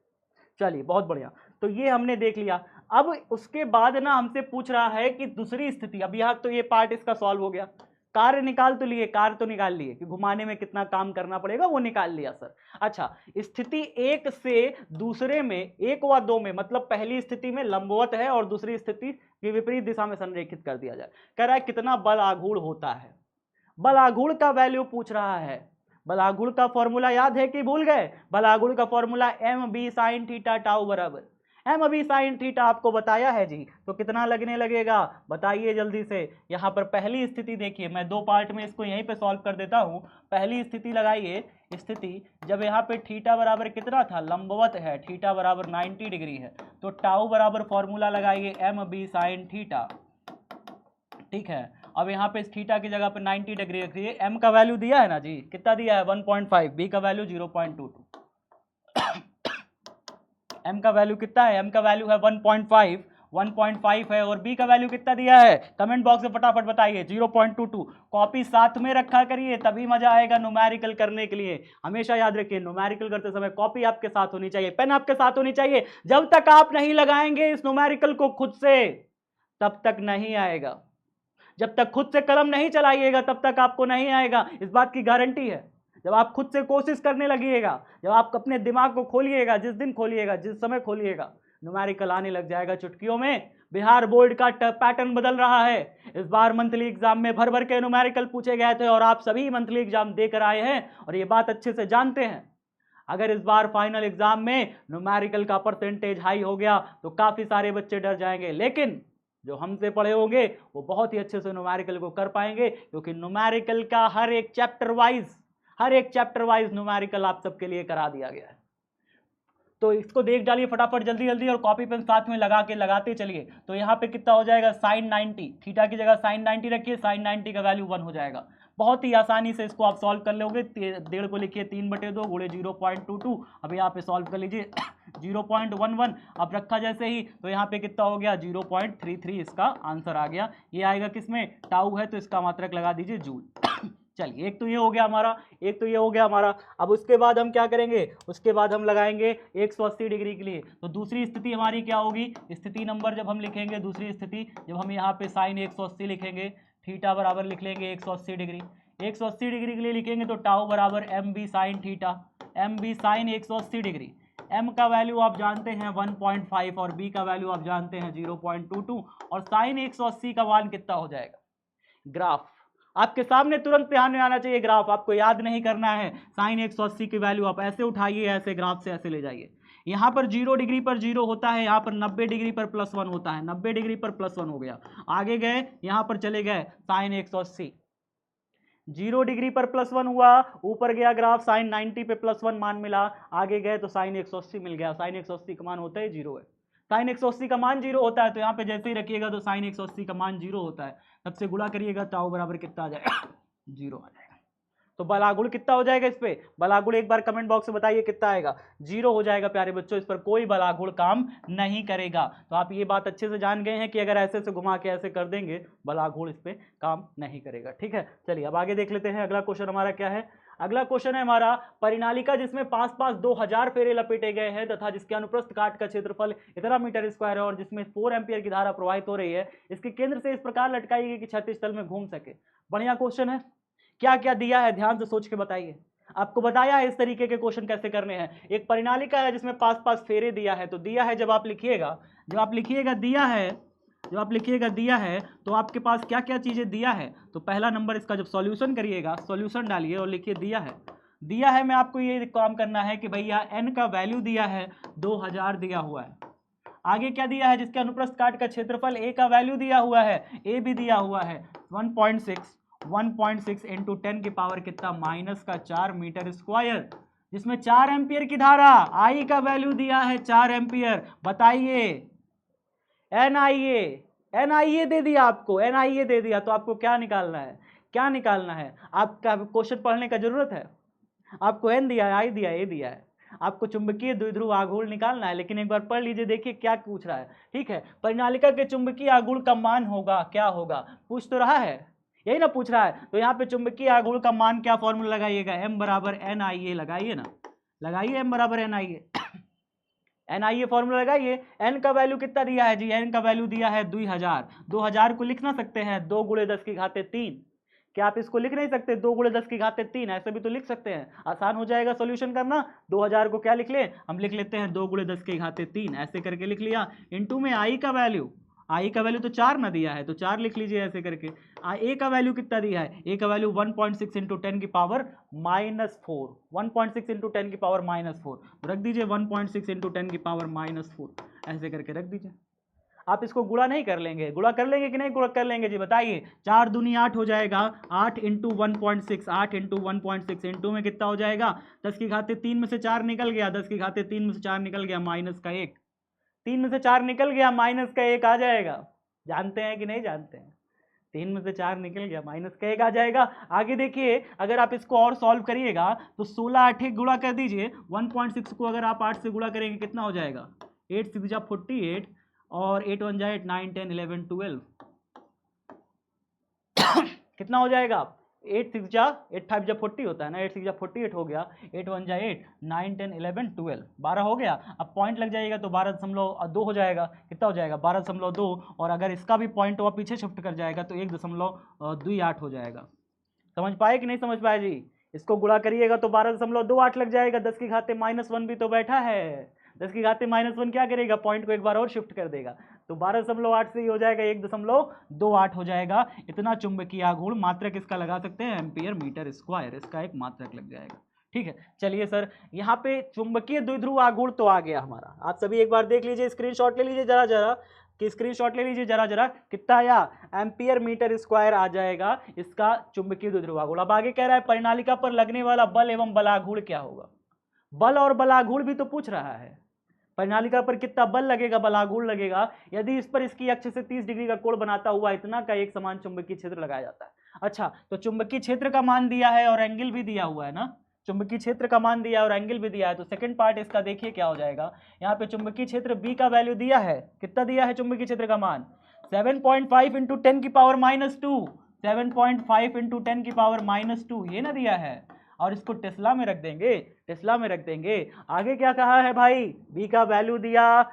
चलिए बहुत बढ़िया, तो ये हमने देख लिया। अब उसके बाद ना हमसे पूछ रहा है कि दूसरी स्थिति, अब यहाँ तो ये पार्ट इसका सॉल्व हो गया, कार्य निकाल तो लिए, कार्य तो निकाल लिए कि घुमाने में कितना काम करना पड़ेगा वो निकाल लिया सर। अच्छा स्थिति 1 से दूसरे में 1 व 2 में, मतलब पहली स्थिति में लंबवत है और दूसरी स्थिति की विपरीत दिशा में संरेखित कर दिया जाए। कह रहा है कितना बल आघूर्ण होता है, बल आघूर्ण का वैल्यू पूछ रहा है। बल आघूर्ण का फॉर्मूला याद है कि भूल गए, बल आघूर्ण का formula M B sine theta tau बराबर, एम अभी साइन थीटा आपको बताया है जी, तो कितना लगने लगेगा बताइए जल्दी से। यहाँ पर पहली स्थिति देखिए, मैं 2 पार्ट में इसको यहीं पे सॉल्व कर देता हूँ। पहली स्थिति लगाइए, स्थिति जब यहाँ पे थीटा बराबर कितना था, लंबवत है, थीटा बराबर 90 डिग्री है, तो टाउ बराबर फॉर्मूला लगाइए एम बी साइन थीटा, ठीक है। अब यहाँ पे इस थीटा की जगह पे 90 डिग्री रखिए, एम का वैल्यू दिया है ना जी, कितना दिया है 1.5, बी का वैल्यू 0.22, m का वैल्यू कितना है, m का वैल्यू है 1.5 है, और b का वैल्यू कितना दिया है, कमेंट बॉक्स में फटाफट बताइए 0.22। कॉपी साथ में रखा करिए तभी मजा आएगा न्यूमेरिकल करने के लिए। हमेशा याद रखिए न्यूमेरिकल करते समय कॉपी आपके साथ होनी चाहिए, पेन आपके साथ होनी चाहिए। जब तक आप नहीं लगाएंगे इस न्यूमेरिकल को खुद से तब तक नहीं आएगा, जब तक खुद से कलम नहीं चलाइएगा तब तक आपको नहीं आएगा, इस बात की गारंटी है। जब आप खुद से कोशिश करने लगिएगा, जब आप अपने दिमाग को खोलिएगा, जिस दिन खोलिएगा, जिस समय खोलिएगा, न्यूमेरिकल आने लग जाएगा चुटकियों में। बिहार बोर्ड का पैटर्न बदल रहा है, इस बार मंथली एग्जाम में भर भर के न्यूमेरिकल पूछे गए थे और आप सभी मंथली एग्जाम देकर आए हैं और ये बात अच्छे से जानते हैं। अगर इस बार फाइनल एग्जाम में न्यूमेरिकल का परसेंटेज हाई हो गया तो काफी सारे बच्चे डर जाएंगे, लेकिन जो हमसे पढ़े होंगे वो बहुत ही अच्छे से न्यूमेरिकल को कर पाएंगे, क्योंकि न्यूमेरिकल का हर एक चैप्टर वाइज न्यूमेरिकल आप सबके लिए करा दिया गया है। तो इसको देख डालिए फटाफट जल्दी जल्दी, और कॉपी पेन साथ में लगा के लगाते चलिए। तो यहाँ पे कितना हो जाएगा साइन 90, थीटा की जगह साइन 90 रखिए, साइन 90 का वैल्यू 1 हो जाएगा। बहुत ही आसानी से इसको आप सॉल्व कर लोगे। 1.5 को लिखिए 3/2 गुणे 0.22, अब यहाँ पे सॉल्व कर लीजिए 0.11, अब रखा जैसे ही तो यहाँ पे कितना हो गया 0.33, इसका आंसर आ गया। ये आएगा किसमें, टाउ है तो इसका मात्रक लगा दीजिए जूल। चलिए एक तो ये हो गया हमारा, अब उसके बाद हम क्या करेंगे, उसके बाद हम लगाएंगे 180 डिग्री के लिए। तो दूसरी स्थिति हमारी क्या होगी, स्थिति नंबर जब हम लिखेंगे, दूसरी स्थिति जब हम यहाँ पे साइन 180 लिखेंगे, थीटा बराबर लिख लेंगे 180 डिग्री, 180 डिग्री के लिए लिखेंगे तो टाउ बराबर M B sine theta, M B sine 180 degree. m का वैल्यू आप जानते हैं 1.5 और b का वैल्यू आप जानते हैं 0.22, और साइन 180 का मान कितना हो जाएगा। ग्राफ आपके सामने तुरंत ध्यान में आना चाहिए, ग्राफ आपको याद नहीं करना है। साइन 180 की वैल्यू आप ऐसे उठाइए, ऐसे ग्राफ से ऐसे ले जाइए। यहाँ पर 0 डिग्री पर 0 होता है, यहाँ पर 90 डिग्री पर +1 होता है, 90 डिग्री पर +1 हो गया। आगे गए, यहाँ पर चले गए साइन 180, 0 डिग्री पर +1 हुआ, ऊपर गया ग्राफ साइन 90 पे +1 मान मिला, आगे गए तो साइन 180 मिल गया। साइन 180 का मान होता है 0 है, साइन 180 का मान 0 होता है, तो यहाँ पे जैसे ही रखिएगा तो साइन 180 का मान 0 होता है, तब से गुणा करिएगा, टाउ बराबर कितना आ जाएगा 0 आ जाएगा। तो बलागुण कितना हो जाएगा, इस पे बलागुण एक बार कमेंट बॉक्स में बताइए कितना आएगा, 0 हो जाएगा प्यारे बच्चों, इस पर कोई बलागुण काम नहीं करेगा। तो आप ये बात अच्छे से जान गए हैं कि अगर ऐसे से घुमा के ऐसे कर देंगे बलागुण इस पे काम नहीं करेगा, ठीक है। चलिए अब आगे देख लेते हैं, अगला क्वेश्चन हमारा क्या है। अगला क्वेश्चन है हमारा, परिनालिका जिसमें पास 2000 फेरे लपेटे गए हैं तथा जिसके अनुप्रस्थ काट का क्षेत्रफल इतना मीटर स्क्वायर है और जिसमें 4 एम्पियर की धारा प्रवाहित हो रही है, इसके केंद्र से इस प्रकार लटकाई गई कि क्षैतिज तल में घूम सके। बढ़िया क्वेश्चन है, क्या क्या दिया है ध्यान से सोच के बताइए। आपको बताया है इस तरीके के क्वेश्चन कैसे करने हैं। एक परिणालिका है जिसमें पास पास फेरे दिया है, तो दिया है जब आप लिखिएगा दिया है तो आपके पास क्या क्या चीजें दिया है। तो पहला नंबर इसका जब सॉल्यूशन करिएगा, सॉल्यूशन डालिए और लिखिए दिया है में आपको ये काम करना है कि भैया n का वैल्यू दिया है 2000 दिया हुआ है। आगे क्या दिया है, जिसके अनुप्रस्थ काट का क्षेत्रफल a का वैल्यू दिया हुआ है, a भी दिया हुआ है 1.6 इंटू 10 की पावर कितना -4 मीटर स्क्वायर, जिसमें 4 एम्पियर की धारा, आई का वैल्यू दिया है 4 एम्पियर। बताइए एनआईए दे दिया आपको, एनआईए दे दिया तो आपको क्या निकालना है, आपका क्वेश्चन पढ़ने का जरूरत है। आपको एन दिया है, आई दिया है, ए दिया है, आपको चुंबकीय द्विध्रुव आघूर्ण निकालना है। लेकिन एक बार पढ़ लीजिए, देखिए क्या पूछ रहा है। ठीक है, परिनालिका के चुंबकीय आघूर्ण का मान होगा, क्या होगा पूछ तो रहा है, यही ना पूछ रहा है। तो यहाँ पे चुंबकीय आघूर्ण का मान क्या फॉर्मूला लगाइएगा, m बराबर एन आई ए लगाइए ना, लगाइए m बराबर N I A, N I a formula लगाइए। n का वैल्यू कितना दिया है जी, n का वैल्यू दिया है 2000। 2000 को लिख ना सकते हैं 2 × 10 की घाते 3, क्या आप इसको लिख नहीं सकते 2 × 10 की घाते 3, ऐसे भी तो लिख सकते हैं, आसान हो जाएगा सॉल्यूशन करना। 2000 को क्या लिख ले, हम लिख लेते हैं 2 × 10 की घाते 3, ऐसे करके लिख लिया। इनटू में आई का वैल्यू तो 4 ना दिया है, तो 4 लिख लीजिए ऐसे करके। ए का वैल्यू कितना दिया है, ए का वैल्यू 1.6 इंटू 10 की पावर -4, 1.6 इंटू 10 की पावर -4, रख दीजिए 1.6 इंटू 10 की पावर -4, ऐसे करके रख दीजिए। आप इसको गुणा नहीं कर लेंगे, गुणा कर लेंगे कि नहीं गुणा कर लेंगे जी, बताइए। 4 दूनी 8 हो जाएगा, 8 इंटू 1.6, 8 इंटू 1.6 इंटू में कितना हो जाएगा, 10 की घाते 3 में से 4 निकल गया, 10 की घाते 3 में से 4 निकल गया, -1, 3 में से 4 निकल गया, -1 आ जाएगा। जानते हैं कि नहीं जानते हैं, 3 में से 4 निकल गया, -1 आ जाएगा। आगे देखिए, अगर आप इसको और सॉल्व करिएगा तो 16 8 गुणा कर दीजिए, 1.6 को अगर आप 8 से गुणा करेंगे कितना हो जाएगा, 8 6 जा 48 और 8 1 जा 8, 9 10 11 12 कितना हो जाएगा, 8 6 जा 8 5 जा 40 होता है ना, 8 6 जा 48 हो गया, 8 1 जा 8, 9 10 11 12 12 हो गया। अब पॉइंट लग जाएगा तो 12.2 हो जाएगा, कितना हो जाएगा 12.2, और अगर इसका भी पॉइंट हुआ पीछे शिफ्ट कर जाएगा तो 1.28 हो जाएगा। समझ पाए कि नहीं समझ पाए जी, इसको गुणा करिएगा तो 12.28 लग जाएगा, 10 की घाते -1 भी तो बैठा है, 10 की घाते -1 क्या करेगा, पॉइंट को एक बार और शिफ्ट कर देगा, तो 12.8 से ही हो जाएगा 1.28 हो जाएगा। इतना चुंबकीय आघूर्ण, मात्रक इसका लगा सकते हैं एम्पियर मीटर स्क्वायर, इसका एक मात्रक लग जाएगा। ठीक है, चलिए सर, यहाँ पे चुंबकीय द्विध्रुव आघूर्ण तो आ गया हमारा, आप सभी एक बार देख लीजिए, स्क्रीनशॉट ले लीजिए जरा कि स्क्रीनशॉट ले लीजिए जरा कितना आया, एम्पियर मीटर स्क्वायर आ जाएगा इसका चुंबकीय द्विध्रुव आघूर्ण। अब आगे कह रहा है परिनालिका पर लगने वाला बल एवं बलाघूर्ण क्या होगा, बल और बलाघूर्ण भी तो पूछ रहा है। परिनालिका पर कितना बल लगेगा, बलाघूर्ण लगेगा, यदि इस पर इसकी अक्ष से 30 डिग्री का कोण बनाता हुआ इतना का एक समान चुंबकीय क्षेत्र लगाया जाता है। अच्छा, तो चुंबकीय क्षेत्र का मान दिया है और एंगल भी दिया हुआ है ना, चुंबकीय क्षेत्र का मान दिया है और एंगल भी दिया है, तो सेकंड पार्ट इसका देखिए क्या हो जाएगा। यहाँ पे चुंबकीय क्षेत्र बी का वैल्यू दिया है, कितना दिया है चुंबकीय क्षेत्र का मान, 7.5 इंटू 10 की पावर -2, 7.5 इंटू 10 की पावर -2 ये ना दिया है, और इसको टेस्ला में रख देंगे, आगे क्या कहा है भाई, बी का वैल्यू दिया,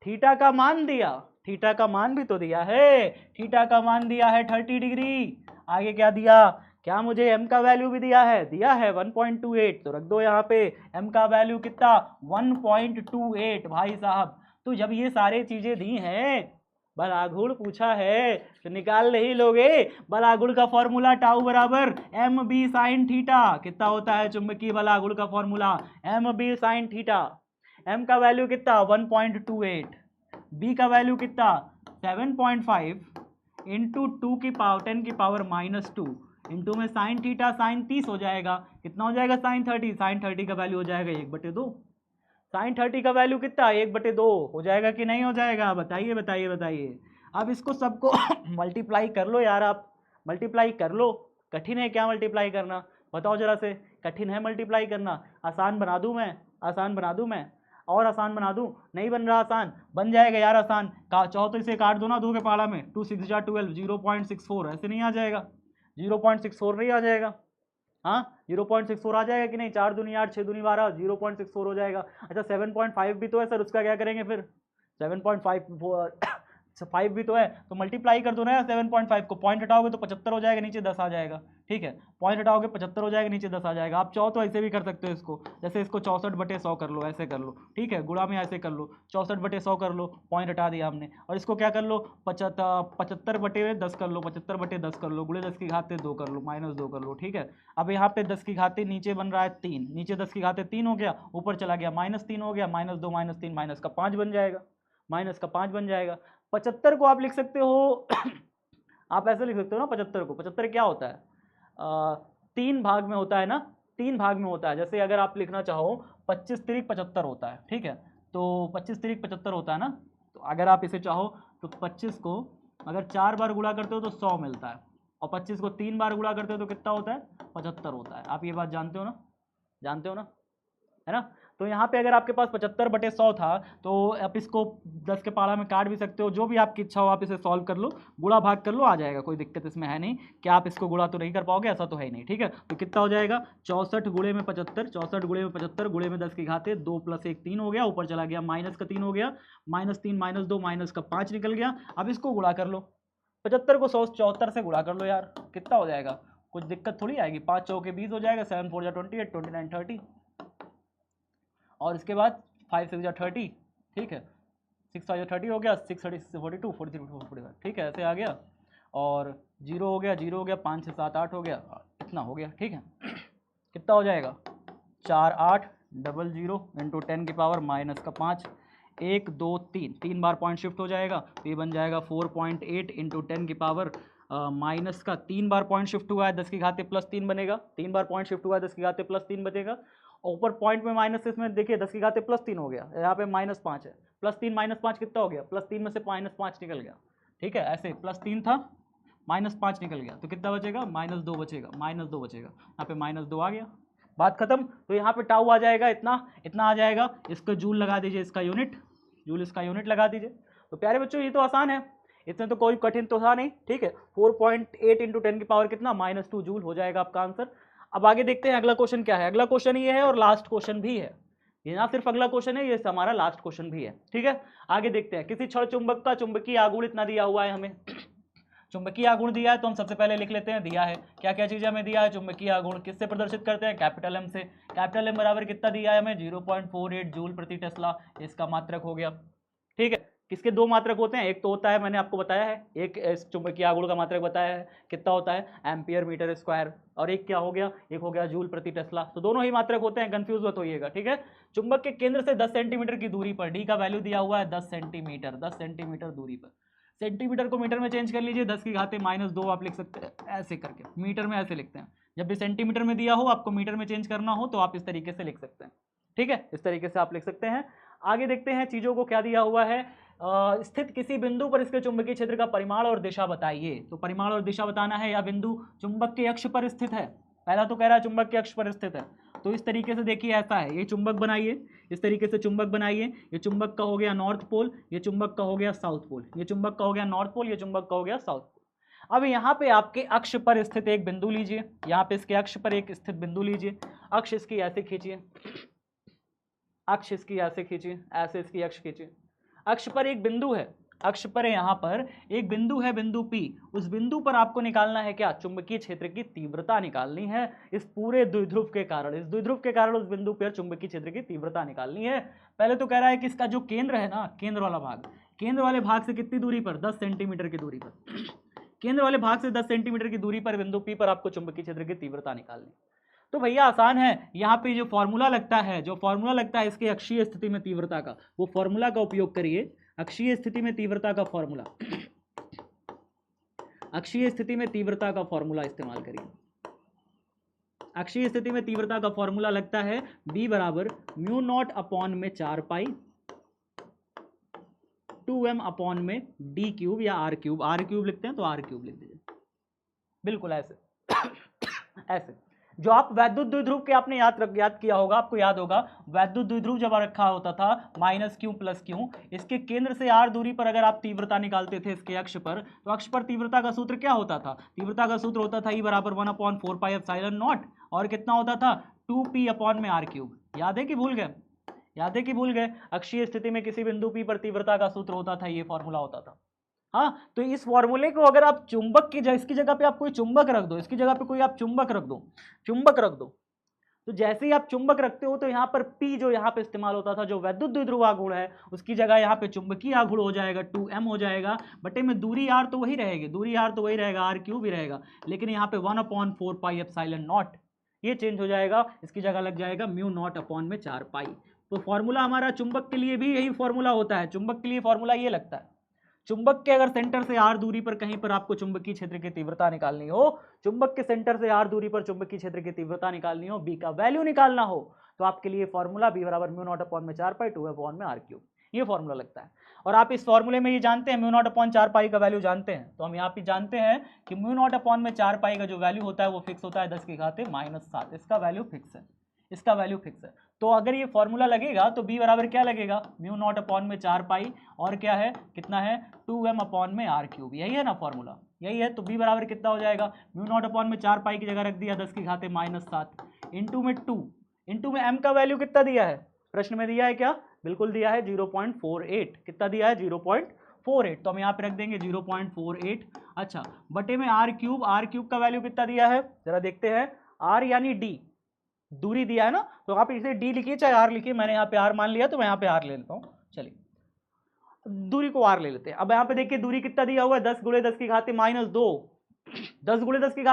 थीटा का मान दिया, थीटा का मान भी तो दिया है, थीटा का मान दिया है 30 डिग्री, आगे क्या दिया, क्या मुझे m का वैल्यू भी दिया है 1.28, तो रख दो यहाँ पे m का वैल्यू कितना 1.28 भाई साहब। तो जब ये सारे चीजें दी हैं, बलाघूर्ण पूछा है तो निकाल नहीं लोगे, बलाघूर्ण का फॉर्मूला टाउ बराबर एम बी साइन थीटा, कितना होता है चुंबकीय बलाघूर्ण का formula, M B sine theta, m का वैल्यू कितना 1.28, b का वैल्यू कितना 7.5 इंटू 2 की पावर 10 की पावर -2 इंटू में साइन थीटा, साइन 30 हो जाएगा, कितना हो जाएगा साइन 30, साइन 30 का वैल्यू हो जाएगा 1/2, साइन 30 का वैल्यू कितना 1/2 हो जाएगा कि नहीं हो जाएगा, बताइए। अब इसको सबको मल्टीप्लाई कर लो यार, आप मल्टीप्लाई कर लो, कठिन है क्या मल्टीप्लाई करना, बताओ जरा से, कठिन है मल्टीप्लाई करना, आसान बना दूं मैं और आसान बना दूं, नहीं बन रहा आसान, बन जाएगा यार आसान, चाहो तो इसे काट दो ना 2 के पहाड़ा में, 2 6 जा 12, 0.64 ऐसे नहीं आ जाएगा, 0.64 नहीं आ जाएगा, हाँ 0.64 आ जाएगा कि नहीं, 4 दूनी 8, 6 दूनी 12, 0.64 हो जाएगा। अच्छा 7.5 भी तो है सर, उसका क्या करेंगे फिर, 7.5 5 भी तो है, तो मल्टीप्लाई कर दो ना 7.5 को, पॉइंट हटाओगे तो 75 हो जाएगा, नीचे 10 आ जाएगा, ठीक है, पॉइंट हटाओगे 75 हो जाएगा, नीचे 10 आ जाएगा। आप चाहो तो ऐसे भी कर सकते हो इसको, जैसे इसको 64/100 कर लो, ऐसे कर लो, ठीक है, गुणा में ऐसे कर लो, 64/100 कर लो, पॉइंट हटा दिया हमने, और इसको क्या कर लो 75/10 कर लो, 75/10 कर लो, गुणे 10 की घात 2 कर लो, -2 कर लो, ठीक है। अब यहाँ पे 10 की घाते नीचे बन रहा है 3, नीचे 10 की घाते 3 हो गया, ऊपर चला गया -3 हो गया, -2 -3 -5 बन जाएगा, -5 बन जाएगा। 75 को आप लिख सकते हो आप ऐसे लिख सकते हो ना 75 को, 75 क्या होता है 3 भाग में होता है ना, 3 भाग में होता है। जैसे अगर आप लिखना चाहो 25 तिरिक 75 होता है, ठीक है, तो 25 तिरिक 75 होता है ना, तो अगर आप इसे चाहो तो 25 को अगर 4 बार गुणा करते हो तो 100 मिलता है, और 25 को 3 बार गुणा करते हो तो कितना होता है 75 होता है। आप ये बात जानते हो ना, जानते हो ना, है ना। तो यहाँ पे अगर आपके पास 75/100 था तो आप इसको 10 के पारा में काट भी सकते हो, जो भी आपकी इच्छा हो आप इसे सॉल्व कर लो, गुणा भाग कर लो, आ जाएगा, कोई दिक्कत इसमें है नहीं कि आप इसको गुणा तो नहीं कर पाओगे, ऐसा तो है ही नहीं, ठीक है। तो कितना हो जाएगा 64 गुणे में 75, 64 गुणे में 75 गुणे में 10 की घाते 2 + 1 3 हो गया, ऊपर चला गया -3 हो गया, -3 -2 -5 निकल गया। अब इसको गुणा कर लो, 75 को 174 से गुणा कर लो यार, कितना हो जाएगा, कुछ दिक्कत थोड़ी आएगी, 5 चौके 20 हो जाएगा, 7 4 28 29 30, और इसके बाद 5 6 30, ठीक है, 6 5 30 हो गया, 6 30 42 43 45, ठीक है, ऐसे आ गया, और 0 हो गया, 0 हो गया, 5 6 7 8 हो गया, इतना हो गया, ठीक है। कितना हो जाएगा 4 8 00 इंटू 10 की पावर -5 1 2 3, 3 बार पॉइंट शिफ्ट हो जाएगा, तो ये बन जाएगा 4.8 इंटू 10 की पावर -3 बार पॉइंट शिफ्ट हुआ है, 10 की घाते +3 बनेगा, 3 बार पॉइंट शिफ्ट हुआ है, 10 की घाते +3 बचेगा, ऊपर पॉइंट में माइनस, इसमें देखिए 10 की घाते +3 हो गया, यहाँ पे -5 है, +3 -5 कितना हो गया, +3 में से -5 निकल गया, ठीक है, ऐसे +3 था -5 निकल गया, तो कितना बचेगा -2 बचेगा, -2 बचेगा, यहाँ पे -2 आ गया, बात खत्म। तो यहाँ पे टाउ आ जाएगा, इतना इतना आ जाएगा, इसको जूल लगा दीजिए, इसका यूनिट, जूल इसका यूनिट लगा दीजिए। तो प्यारे बच्चों ये तो आसान है, इसमें तो कोई कठिन तो था नहीं, ठीक है, 4.8 इंटू 10 की पावर कितना -2 जूल हो जाएगा आपका आंसर। अब आगे देखते हैं अगला क्वेश्चन क्या है। अगला क्वेश्चन ये है और लास्ट क्वेश्चन भी है, ये ना सिर्फ अगला क्वेश्चन है, ये हमारा लास्ट क्वेश्चन भी है, ठीक है। आगे देखते हैं, किसी क्षण चुंबक का चुंबकीय आघूर्ण इतना दिया हुआ है हमें चुंबकीय आघूर्ण दिया है, तो हम सबसे पहले लिख लेते हैं, दिया है क्या क्या चीज़ हमें दिया है, चुंबकीय आघूर्ण किससे प्रदर्शित करते हैं, कैपिटल एम से, कैपिटल एम बराबर कितना दिया है हमें 0.48 जूल प्रति टेस्ला, इसका मात्रक हो गया, ठीक है। किसके दो मात्रक होते हैं, एक तो होता है मैंने आपको बताया है, एक इस चुंबकीय आघूर्ण का मात्रक बताया है कितना होता है एम्पियर मीटर स्क्वायर, और एक क्या हो गया, एक हो गया जूल प्रति टेस्ला, तो दोनों ही मात्रक होते हैं, कंफ्यूज मत होइएगा, ठीक है। चुंबक के केंद्र से 10 सेंटीमीटर की दूरी पर, डी का वैल्यू दिया हुआ है 10 सेंटीमीटर, 10 सेंटीमीटर दूरी पर, सेंटीमीटर को मीटर में चेंज कर लीजिए, 10 की घाते -2 आप लिख सकते हैं ऐसे करके, मीटर में ऐसे लिखते हैं, जब भी सेंटीमीटर में दिया हो आपको मीटर में चेंज करना हो तो आप इस तरीके से लिख सकते हैं, ठीक है, इस तरीके से आप लिख सकते हैं। आगे देखते हैं चीज़ों को क्या दिया हुआ है, स्थित किसी बिंदु पर इसके चुंबकीय क्षेत्र का परिमाण और दिशा बताइए, तो परिमाण और दिशा बताना है, या बिंदु चुंबक के अक्ष पर स्थित है, पहला तो कह रहा है चुंबक के अक्ष पर स्थित है, तो इस तरीके से देखिए ऐसा है, ये चुंबक बनाइए, इस तरीके से चुंबक बनाइए, ये चुंबक का हो गया नॉर्थ पोल, ये चुंबक का हो गया साउथ पोल, ये चुंबक का हो गया नॉर्थ पोल, ये चुंबक का हो गया साउथ पोल। अब यहाँ पे आपके अक्ष पर स्थित एक बिंदु लीजिए, यहाँ पे इसके अक्ष पर एक स्थित बिंदु लीजिए, अक्ष इसकी ऐसे खींचिए, अक्ष इसकी ऐसे खींचिए, ऐसे इसकी अक्ष खींचिए, अक्ष पर एक बिंदु है, अक्ष पर यहाँ पर एक बिंदु है, बिंदु P, उस बिंदु पर आपको निकालना है क्या, चुंबकीय क्षेत्र की तीव्रता निकालनी है, इस पूरे द्विध्रुव के कारण, इस द्विध्रुव के कारण उस बिंदु पर चुंबकीय क्षेत्र की तीव्रता निकालनी है। पहले तो कह रहा है कि इसका जो केंद्र है ना, केंद्र वाला भाग, केंद्र वाले भाग से कितनी दूरी पर, 10 सेंटीमीटर की दूरी पर, केंद्र वाले भाग से 10 सेंटीमीटर की दूरी पर बिंदु P पर आपको चुंबकीय क्षेत्र की तीव्रता निकालनी। तो भैया आसान है, यहाँ पे जो फॉर्मूला लगता है, जो फॉर्मूला लगता है इसके अक्षीय स्थिति में तीव्रता का, वो फॉर्मूला का उपयोग करिए, अक्षीय स्थिति में तीव्रता का फॉर्मूला, अक्षीय स्थिति में तीव्रता का फॉर्मूला इस्तेमाल करिए। अक्षीय स्थिति में तीव्रता का फॉर्मूला लगता है B बराबर μ0/4 2m/में d क्यूब या r क्यूब, r क्यूब लिखते हैं तो r क्यूब लिख दीजिए, बिल्कुल ऐसे ऐसे। जो आप वैद्युत द्विध्रुव के आपने याद किया होगा, आपको याद होगा वैद्युत द्विध्रुव जब रखा होता था -q + q, इसके केंद्र से r दूरी पर अगर आप तीव्रता निकालते थे इसके अक्ष पर, तो अक्ष पर तीव्रता का सूत्र क्या होता था, तीव्रता का सूत्र होता था E बराबर 1/4πε0, और कितना होता था 2p/r³। याद है कि भूल गए, याद है कि भूल गए, अक्षीय स्थिति में किसी बिंदु P पर तीव्रता का सूत्र होता था, ये फॉर्मूला होता था, हाँ, तो इस फॉर्मूले को अगर आप चुंबक की जगह, इसकी जगह पे आप कोई चुंबक रख दो, इसकी जगह पे कोई आप चुंबक रख दो, चुंबक रख दो, तो जैसे ही आप चुंबक रखते हो तो यहाँ पर P जो यहाँ पे इस्तेमाल होता था, जो वैद्युत द्विध्रुव आघूर्ण है, उसकी जगह यहाँ पे चुंबकीय आघूर्ण हो जाएगा, 2m हो जाएगा, बटे में दूरी r तो वही रहेगी, दूरी r तो वही रहेगा, r³ ही रहेगा, लेकिन यहाँ पे 1/4 पाई एप्सिलॉन नॉट ये चेंज हो जाएगा, इसकी जगह लग जाएगा म्यू नॉट अपॉन में 4 पाई। तो फॉर्मूला हमारा चुंबक के लिए भी यही फॉर्मूला होता है, चुंबक के लिए फॉर्मूला ये लगता है। चुंबक के अगर सेंटर से r दूरी पर कहीं पर आपको चुंबकीय क्षेत्र की तीव्रता निकालनी हो, चुंबक के सेंटर से r दूरी पर चुंबकीय क्षेत्र की तीव्रता निकालनी हो, b का वैल्यू निकालना हो, तो आपके लिए फॉर्मूला b बराबर म्यू नॉट अपॉन में 4 पाई 2 अपॉन में r³, ये फॉर्मूला लगता है। और आप इस फॉर्मूले में ये जानते हैं म्यू नॉट अपॉन 4 पाई का वैल्यू जानते हैं, तो हम यहाँ पे जानते हैं कि म्यू नॉट अपॉन में 4 पाई का जो वैल्यू होता है वो फिक्स होता है 10⁻⁻⁷, इसका वैल्यू फिक्स है, इसका वैल्यू फिक्स है। तो अगर ये फॉर्मूला लगेगा तो b बराबर क्या लगेगा, म्यू नॉट अपॉन में 4 पाई और क्या है, कितना है, 2m अपॉन में r³, यही है ना फॉर्मूला, यही है। तो b बराबर कितना हो जाएगा, म्यू नॉट अपॉन में 4 पाई की जगह रख दिया 10⁻⁷ इंटू में 2 इंटू में m का वैल्यू कितना दिया है, प्रश्न में दिया है क्या, बिल्कुल दिया है 0.48, कितना दिया है 0.48, तो हम यहाँ पे रख देंगे 0.48। अच्छा, बटे में r³ का वैल्यू कितना दिया है, जरा देखते हैं, r यानी d, दूरी दिया है ना, तो आप इसे d लिखिए चाहे r लिखिए, मैंने यहाँ पे r मान लिया तो मैं यहाँ पे r ले लेता हूँ, चलिए दूरी को r ले लेते हैं। अब यहाँ पे देखिए दूरी कितना दिया हुआ है, 10 × 10⁻², 10 ×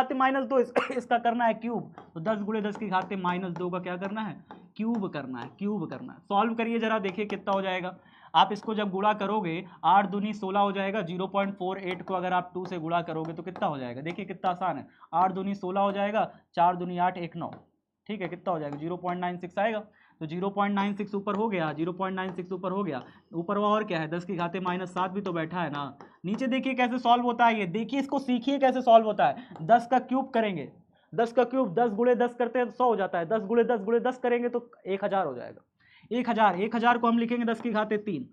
10⁻², इसका करना है क्यूब, तो 10 × 10⁻² का क्या करना है, क्यूब करना है, क्यूब करना है। सॉल्व करिए जरा, देखिए कितना हो जाएगा। आप इसको जब गुणा करोगे 8 दूनी 16 हो जाएगा, 0.48 को अगर आप 2 से गुणा करोगे तो कितना हो जाएगा, देखिए कितना आसान है, 8 दूनी 16 हो जाएगा, 4 दूनी 8 1 9, ठीक है, कितना हो जाएगा 0.96 आएगा, तो 0.96 ऊपर हो गया, 0.96 ऊपर हो गया, ऊपर हुआ और क्या है 10⁻⁷ भी तो बैठा है ना। नीचे देखिए कैसे सॉल्व होता है, ये देखिए, इसको सीखिए कैसे सॉल्व होता है। 10 का क्यूब करेंगे, 10 का क्यूब 10 × 10 करते हैं तो 100 हो जाता है, 10 × 10 × 10 करेंगे तो 1000 हो जाएगा, 1000 को हम लिखेंगे 10⁻3,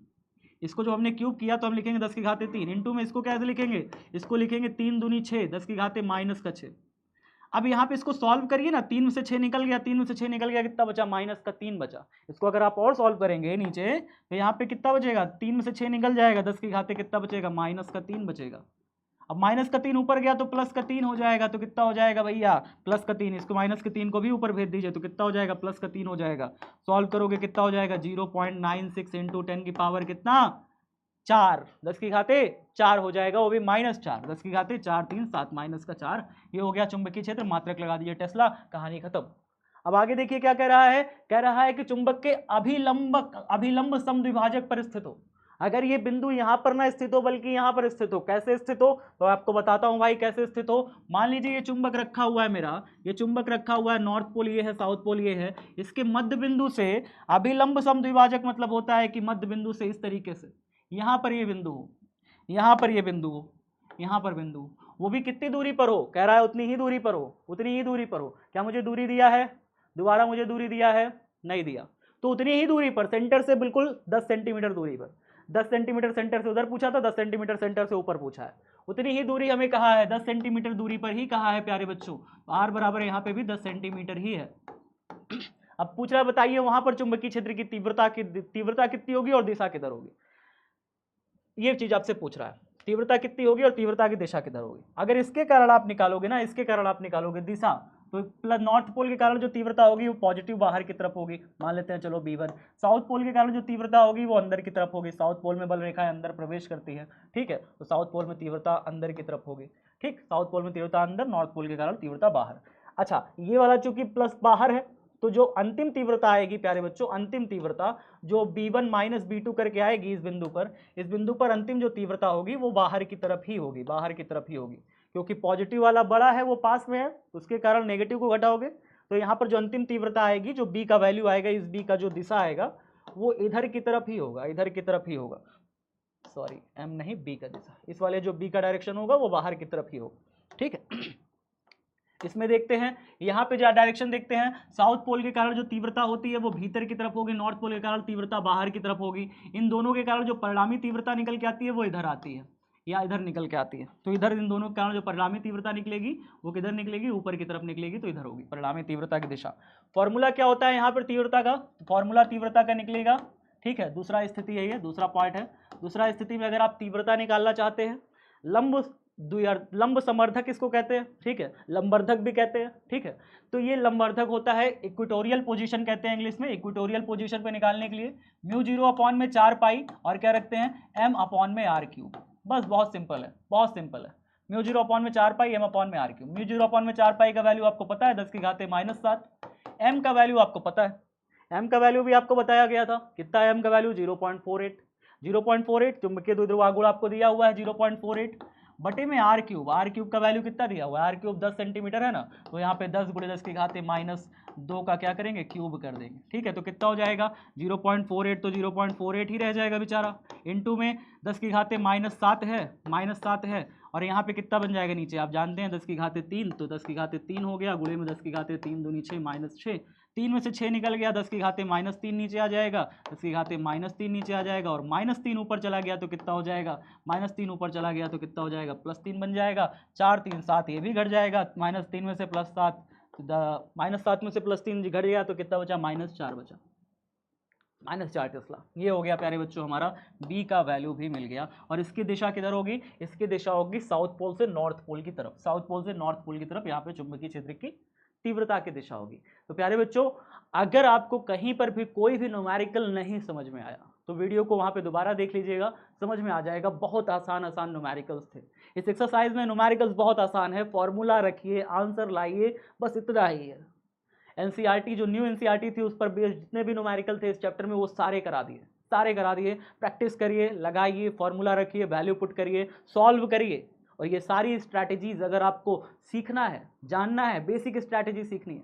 इसको जो हमने क्यूब किया तो हम लिखेंगे 10⁻3 इंटू में इसको कैसे लिखेंगे, इसको लिखेंगे 3 दूनी 6, 10⁻⁻⁶। अब यहाँ पे इसको सॉल्व करिए ना, 3 में से 6 निकल गया, 3 में से 6 निकल गया, कितना बचा, -3 बचा। इसको अगर आप और सॉल्व करेंगे नीचे तो यहाँ पे कितना बचेगा, 3 में से 6 निकल जाएगा, 10 कितना बचेगा, -3 बचेगा। अब -3 ऊपर गया तो +3 हो जाएगा, तो कितना हो जाएगा भैया, +3, इसको -3 को भी ऊपर भेज दीजिए तो कितना हो जाएगा, +3 हो जाएगा। सॉल्व करोगे कितना हो जाएगा, 0.96 इंटू 10 की पावर कितना, 4, 10⁻4 हो जाएगा, वो भी -4, 10⁻4 3 7 -4, ये हो गया चुंबकीय क्षेत्र, मात्रक लगा दीजिए टेस्ला, कहानी खत्म। अब आगे देखिए क्या कह रहा है, कह रहा है कि चुंबक के अभिलंब समद्विभाजक पर स्थित हो, अगर ये बिंदु यहाँ पर ना स्थित हो बल्कि यहाँ पर स्थित हो, कैसे स्थित हो, तो आपको बताता हूँ भाई कैसे स्थित हो। मान लीजिए ये चुंबक रखा हुआ है मेरा, ये चुंबक रखा हुआ है, नॉर्थ पोल ये है, साउथ पोल ये है, इसके मध्य बिंदु से अभिलंब समद्विभाजक मतलब होता है कि मध्य बिंदु से इस तरीके से यहाँ पर ये बिंदु हो, यहाँ पर ये बिंदु हो, यहाँ पर बिंदु हो, वो भी कितनी दूरी पर हो, कह रहा है उतनी ही दूरी पर हो, उतनी ही दूरी पर हो। क्या मुझे दूरी दिया है, दोबारा मुझे दूरी दिया है, नहीं दिया, तो उतनी ही दूरी पर, सेंटर से बिल्कुल 10 सेंटीमीटर दूरी पर, 10 सेंटीमीटर सेंटर से उधर पूछा था, 10 सेंटीमीटर सेंटर से ऊपर पूछा है, उतनी ही दूरी हमें कहा है, 10 सेंटीमीटर दूरी पर ही कहा है प्यारे बच्चों। आर बराबर यहाँ पे भी 10 सेंटीमीटर ही है। अब पूछ रहा है बताइए वहां पर चुंबकीय क्षेत्र की तीव्रता कितनी होगी और दिशा किधर होगी, ये चीज आपसे पूछ रहा है, तीव्रता कितनी होगी और तीव्रता की दिशा किधर होगी। अगर इसके कारण आप निकालोगे ना, इसके कारण आप निकालोगे दिशा, तो प्लस नॉर्थ पोल के कारण जो तीव्रता होगी वो पॉजिटिव बाहर की तरफ होगी, मान लेते हैं चलो B1। साउथ पोल के कारण जो तीव्रता होगी वो अंदर की तरफ होगी, साउथ पोल में बल रेखाएं अंदर प्रवेश करती है, ठीक है, तो साउथ पोल में तीव्रता अंदर की तरफ होगी, ठीक, साउथ पोल में तीव्रता अंदर, नॉर्थ पोल के कारण तीव्रता बाहर। अच्छा, ये वाला चूंकि प्लस बाहर है तो जो अंतिम तीव्रता आएगी प्यारे बच्चों, अंतिम तीव्रता जो B1 - B2 करके आएगी इस बिंदु पर अंतिम जो तीव्रता होगी वो बाहर की तरफ ही होगी, बाहर की तरफ ही होगी, क्योंकि पॉजिटिव वाला बड़ा है वो पास में है, उसके कारण नेगेटिव को घटाओगे, तो यहाँ पर जो अंतिम तीव्रता आएगी, जो B का वैल्यू आएगा, इस B का जो दिशा आएगा वो इधर की तरफ ही होगा, इधर की तरफ ही होगा, सॉरी M नहीं, B का दिशा, इस वाले जो B का डायरेक्शन होगा वो बाहर की तरफ ही होगा, ठीक है। इसमें देखते हैं, यहाँ पे जो डायरेक्शन देखते हैं, साउथ पोल के कारण जो तीव्रता होती है वो भीतर की तरफ होगी, नॉर्थ पोल के कारण तीव्रता बाहर की तरफ होगी। इन दोनों के कारण जो परिणामी तीव्रता निकल के आती है वो इधर आती है या इधर निकल के आती है, तो इधर इन दोनों के कारण जो परिणामी तीव्रता निकलेगी वो किधर निकलेगी, ऊपर की तरफ निकलेगी, तो इधर होगी परिणामी तीव्रता की दिशा। फॉर्मूला क्या होता है यहाँ पर तीव्रता का, फॉर्मूला तीव्रता का निकलेगा, ठीक है, दूसरा स्थिति यही है, दूसरा पॉइंट है, दूसरा स्थिति में अगर आप तीव्रता निकालना चाहते हैं, लंब समर्धक इसको कहते हैं, ठीक है, लंबर्धक भी कहते हैं, ठीक है। तो ये लंबर्धक होता है, इक्वेटोरियल पोजीशन कहते हैं इंग्लिश में। इक्वेटोरियल पोजीशन पे निकालने के लिए म्यू 0/4 और क्या रखते हैं m/r³। बस बहुत सिंपल है, बहुत सिंपल है। Mu 0/4 m/r³। म्यू 0/4 का वैल्यू आपको पता है 10⁻⁷। m का वैल्यू आपको पता है, m का वैल्यू भी आपको बताया गया था, कितना है m का वैल्यू 0.48। 0.48 चुंबकीय द्विध्रुव आघूर्ण आपको दिया हुआ है 0.48 बटे में r³ का वैल्यू कितना दिया हुआ है, r³ 10 सेंटीमीटर है ना, तो यहाँ पे 10 × 10⁻⁻2 का क्या करेंगे, क्यूब कर देंगे, ठीक है। तो कितना हो जाएगा 0.48, तो 0.48 ही रह जाएगा बेचारा, इंटू में 10⁻⁷ है, -7 है, और यहाँ पे कितना बन जाएगा नीचे आप जानते हैं 10⁻3, तो 10⁻3 हो गया, गुणे में 10⁻3 दूनी 6 -6, 3 में से 6 निकल गया, 10⁻−3 नीचे आ जाएगा, 10⁻−3 नीचे आ जाएगा, और -3 ऊपर चला गया तो कितना हो जाएगा, -3 ऊपर चला गया तो कितना हो जाएगा, +3 बन जाएगा। 4 3 7 ये भी घट जाएगा, -3 में से +7, -7 में से +3 घट गया तो कितना बचा, -4 बचा, -4 टेस्ला। ये हो गया प्यारे बच्चों हमारा बी का वैल्यू भी मिल गया। और इसकी दिशा किधर होगी, इसकी दिशा होगी साउथ पोल से नॉर्थ पोल की तरफ, साउथ पोल से नॉर्थ पोल की तरफ, यहाँ पे चुंबकीय क्षेत्र की तीव्रता की दिशा होगी। तो प्यारे बच्चों अगर आपको कहीं पर भी कोई भी न्यूमेरिकल नहीं समझ में आया तो वीडियो को वहां पे दोबारा देख लीजिएगा, समझ में आ जाएगा। बहुत आसान न्यूमेरिकल्स थे इस एक्सरसाइज में, न्यूमेरिकल्स बहुत आसान है, फॉर्मूला रखिए, आंसर लाइए, बस इतना ही है। एनसीईआरटी जो न्यू एनसीईआरटी थी उस पर बेस्ड जितने भी न्यूमेरिकल थे इस चैप्टर में वो सारे करा दिए। प्रैक्टिस करिए, लगाइए, फॉर्मूला रखिए, वैल्यू पुट करिए, सॉल्व करिए। और ये सारी स्ट्रैटेजीज अगर आपको सीखना है, जानना है, बेसिक स्ट्रैटेजी सीखनी है,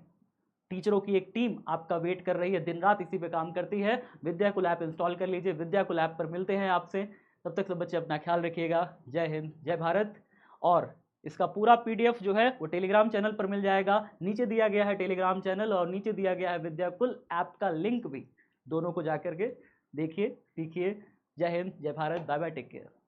टीचरों की एक टीम आपका वेट कर रही है, दिन रात इसी पे काम करती है। विद्याकुल ऐप इंस्टॉल कर लीजिए, विद्याकुल ऐप पर मिलते हैं आपसे। तब तक सब बच्चे अपना ख्याल रखिएगा। जय हिंद, जय भारत। और इसका पूरा पीडीएफ जो है वो टेलीग्राम चैनल पर मिल जाएगा, नीचे दिया गया है टेलीग्राम चैनल और नीचे दिया गया है विद्याकुल ऐप का लिंक भी, दोनों को जाकर के देखिए, सीखिए। जय हिंद, जय Bharat, bye bye, take care.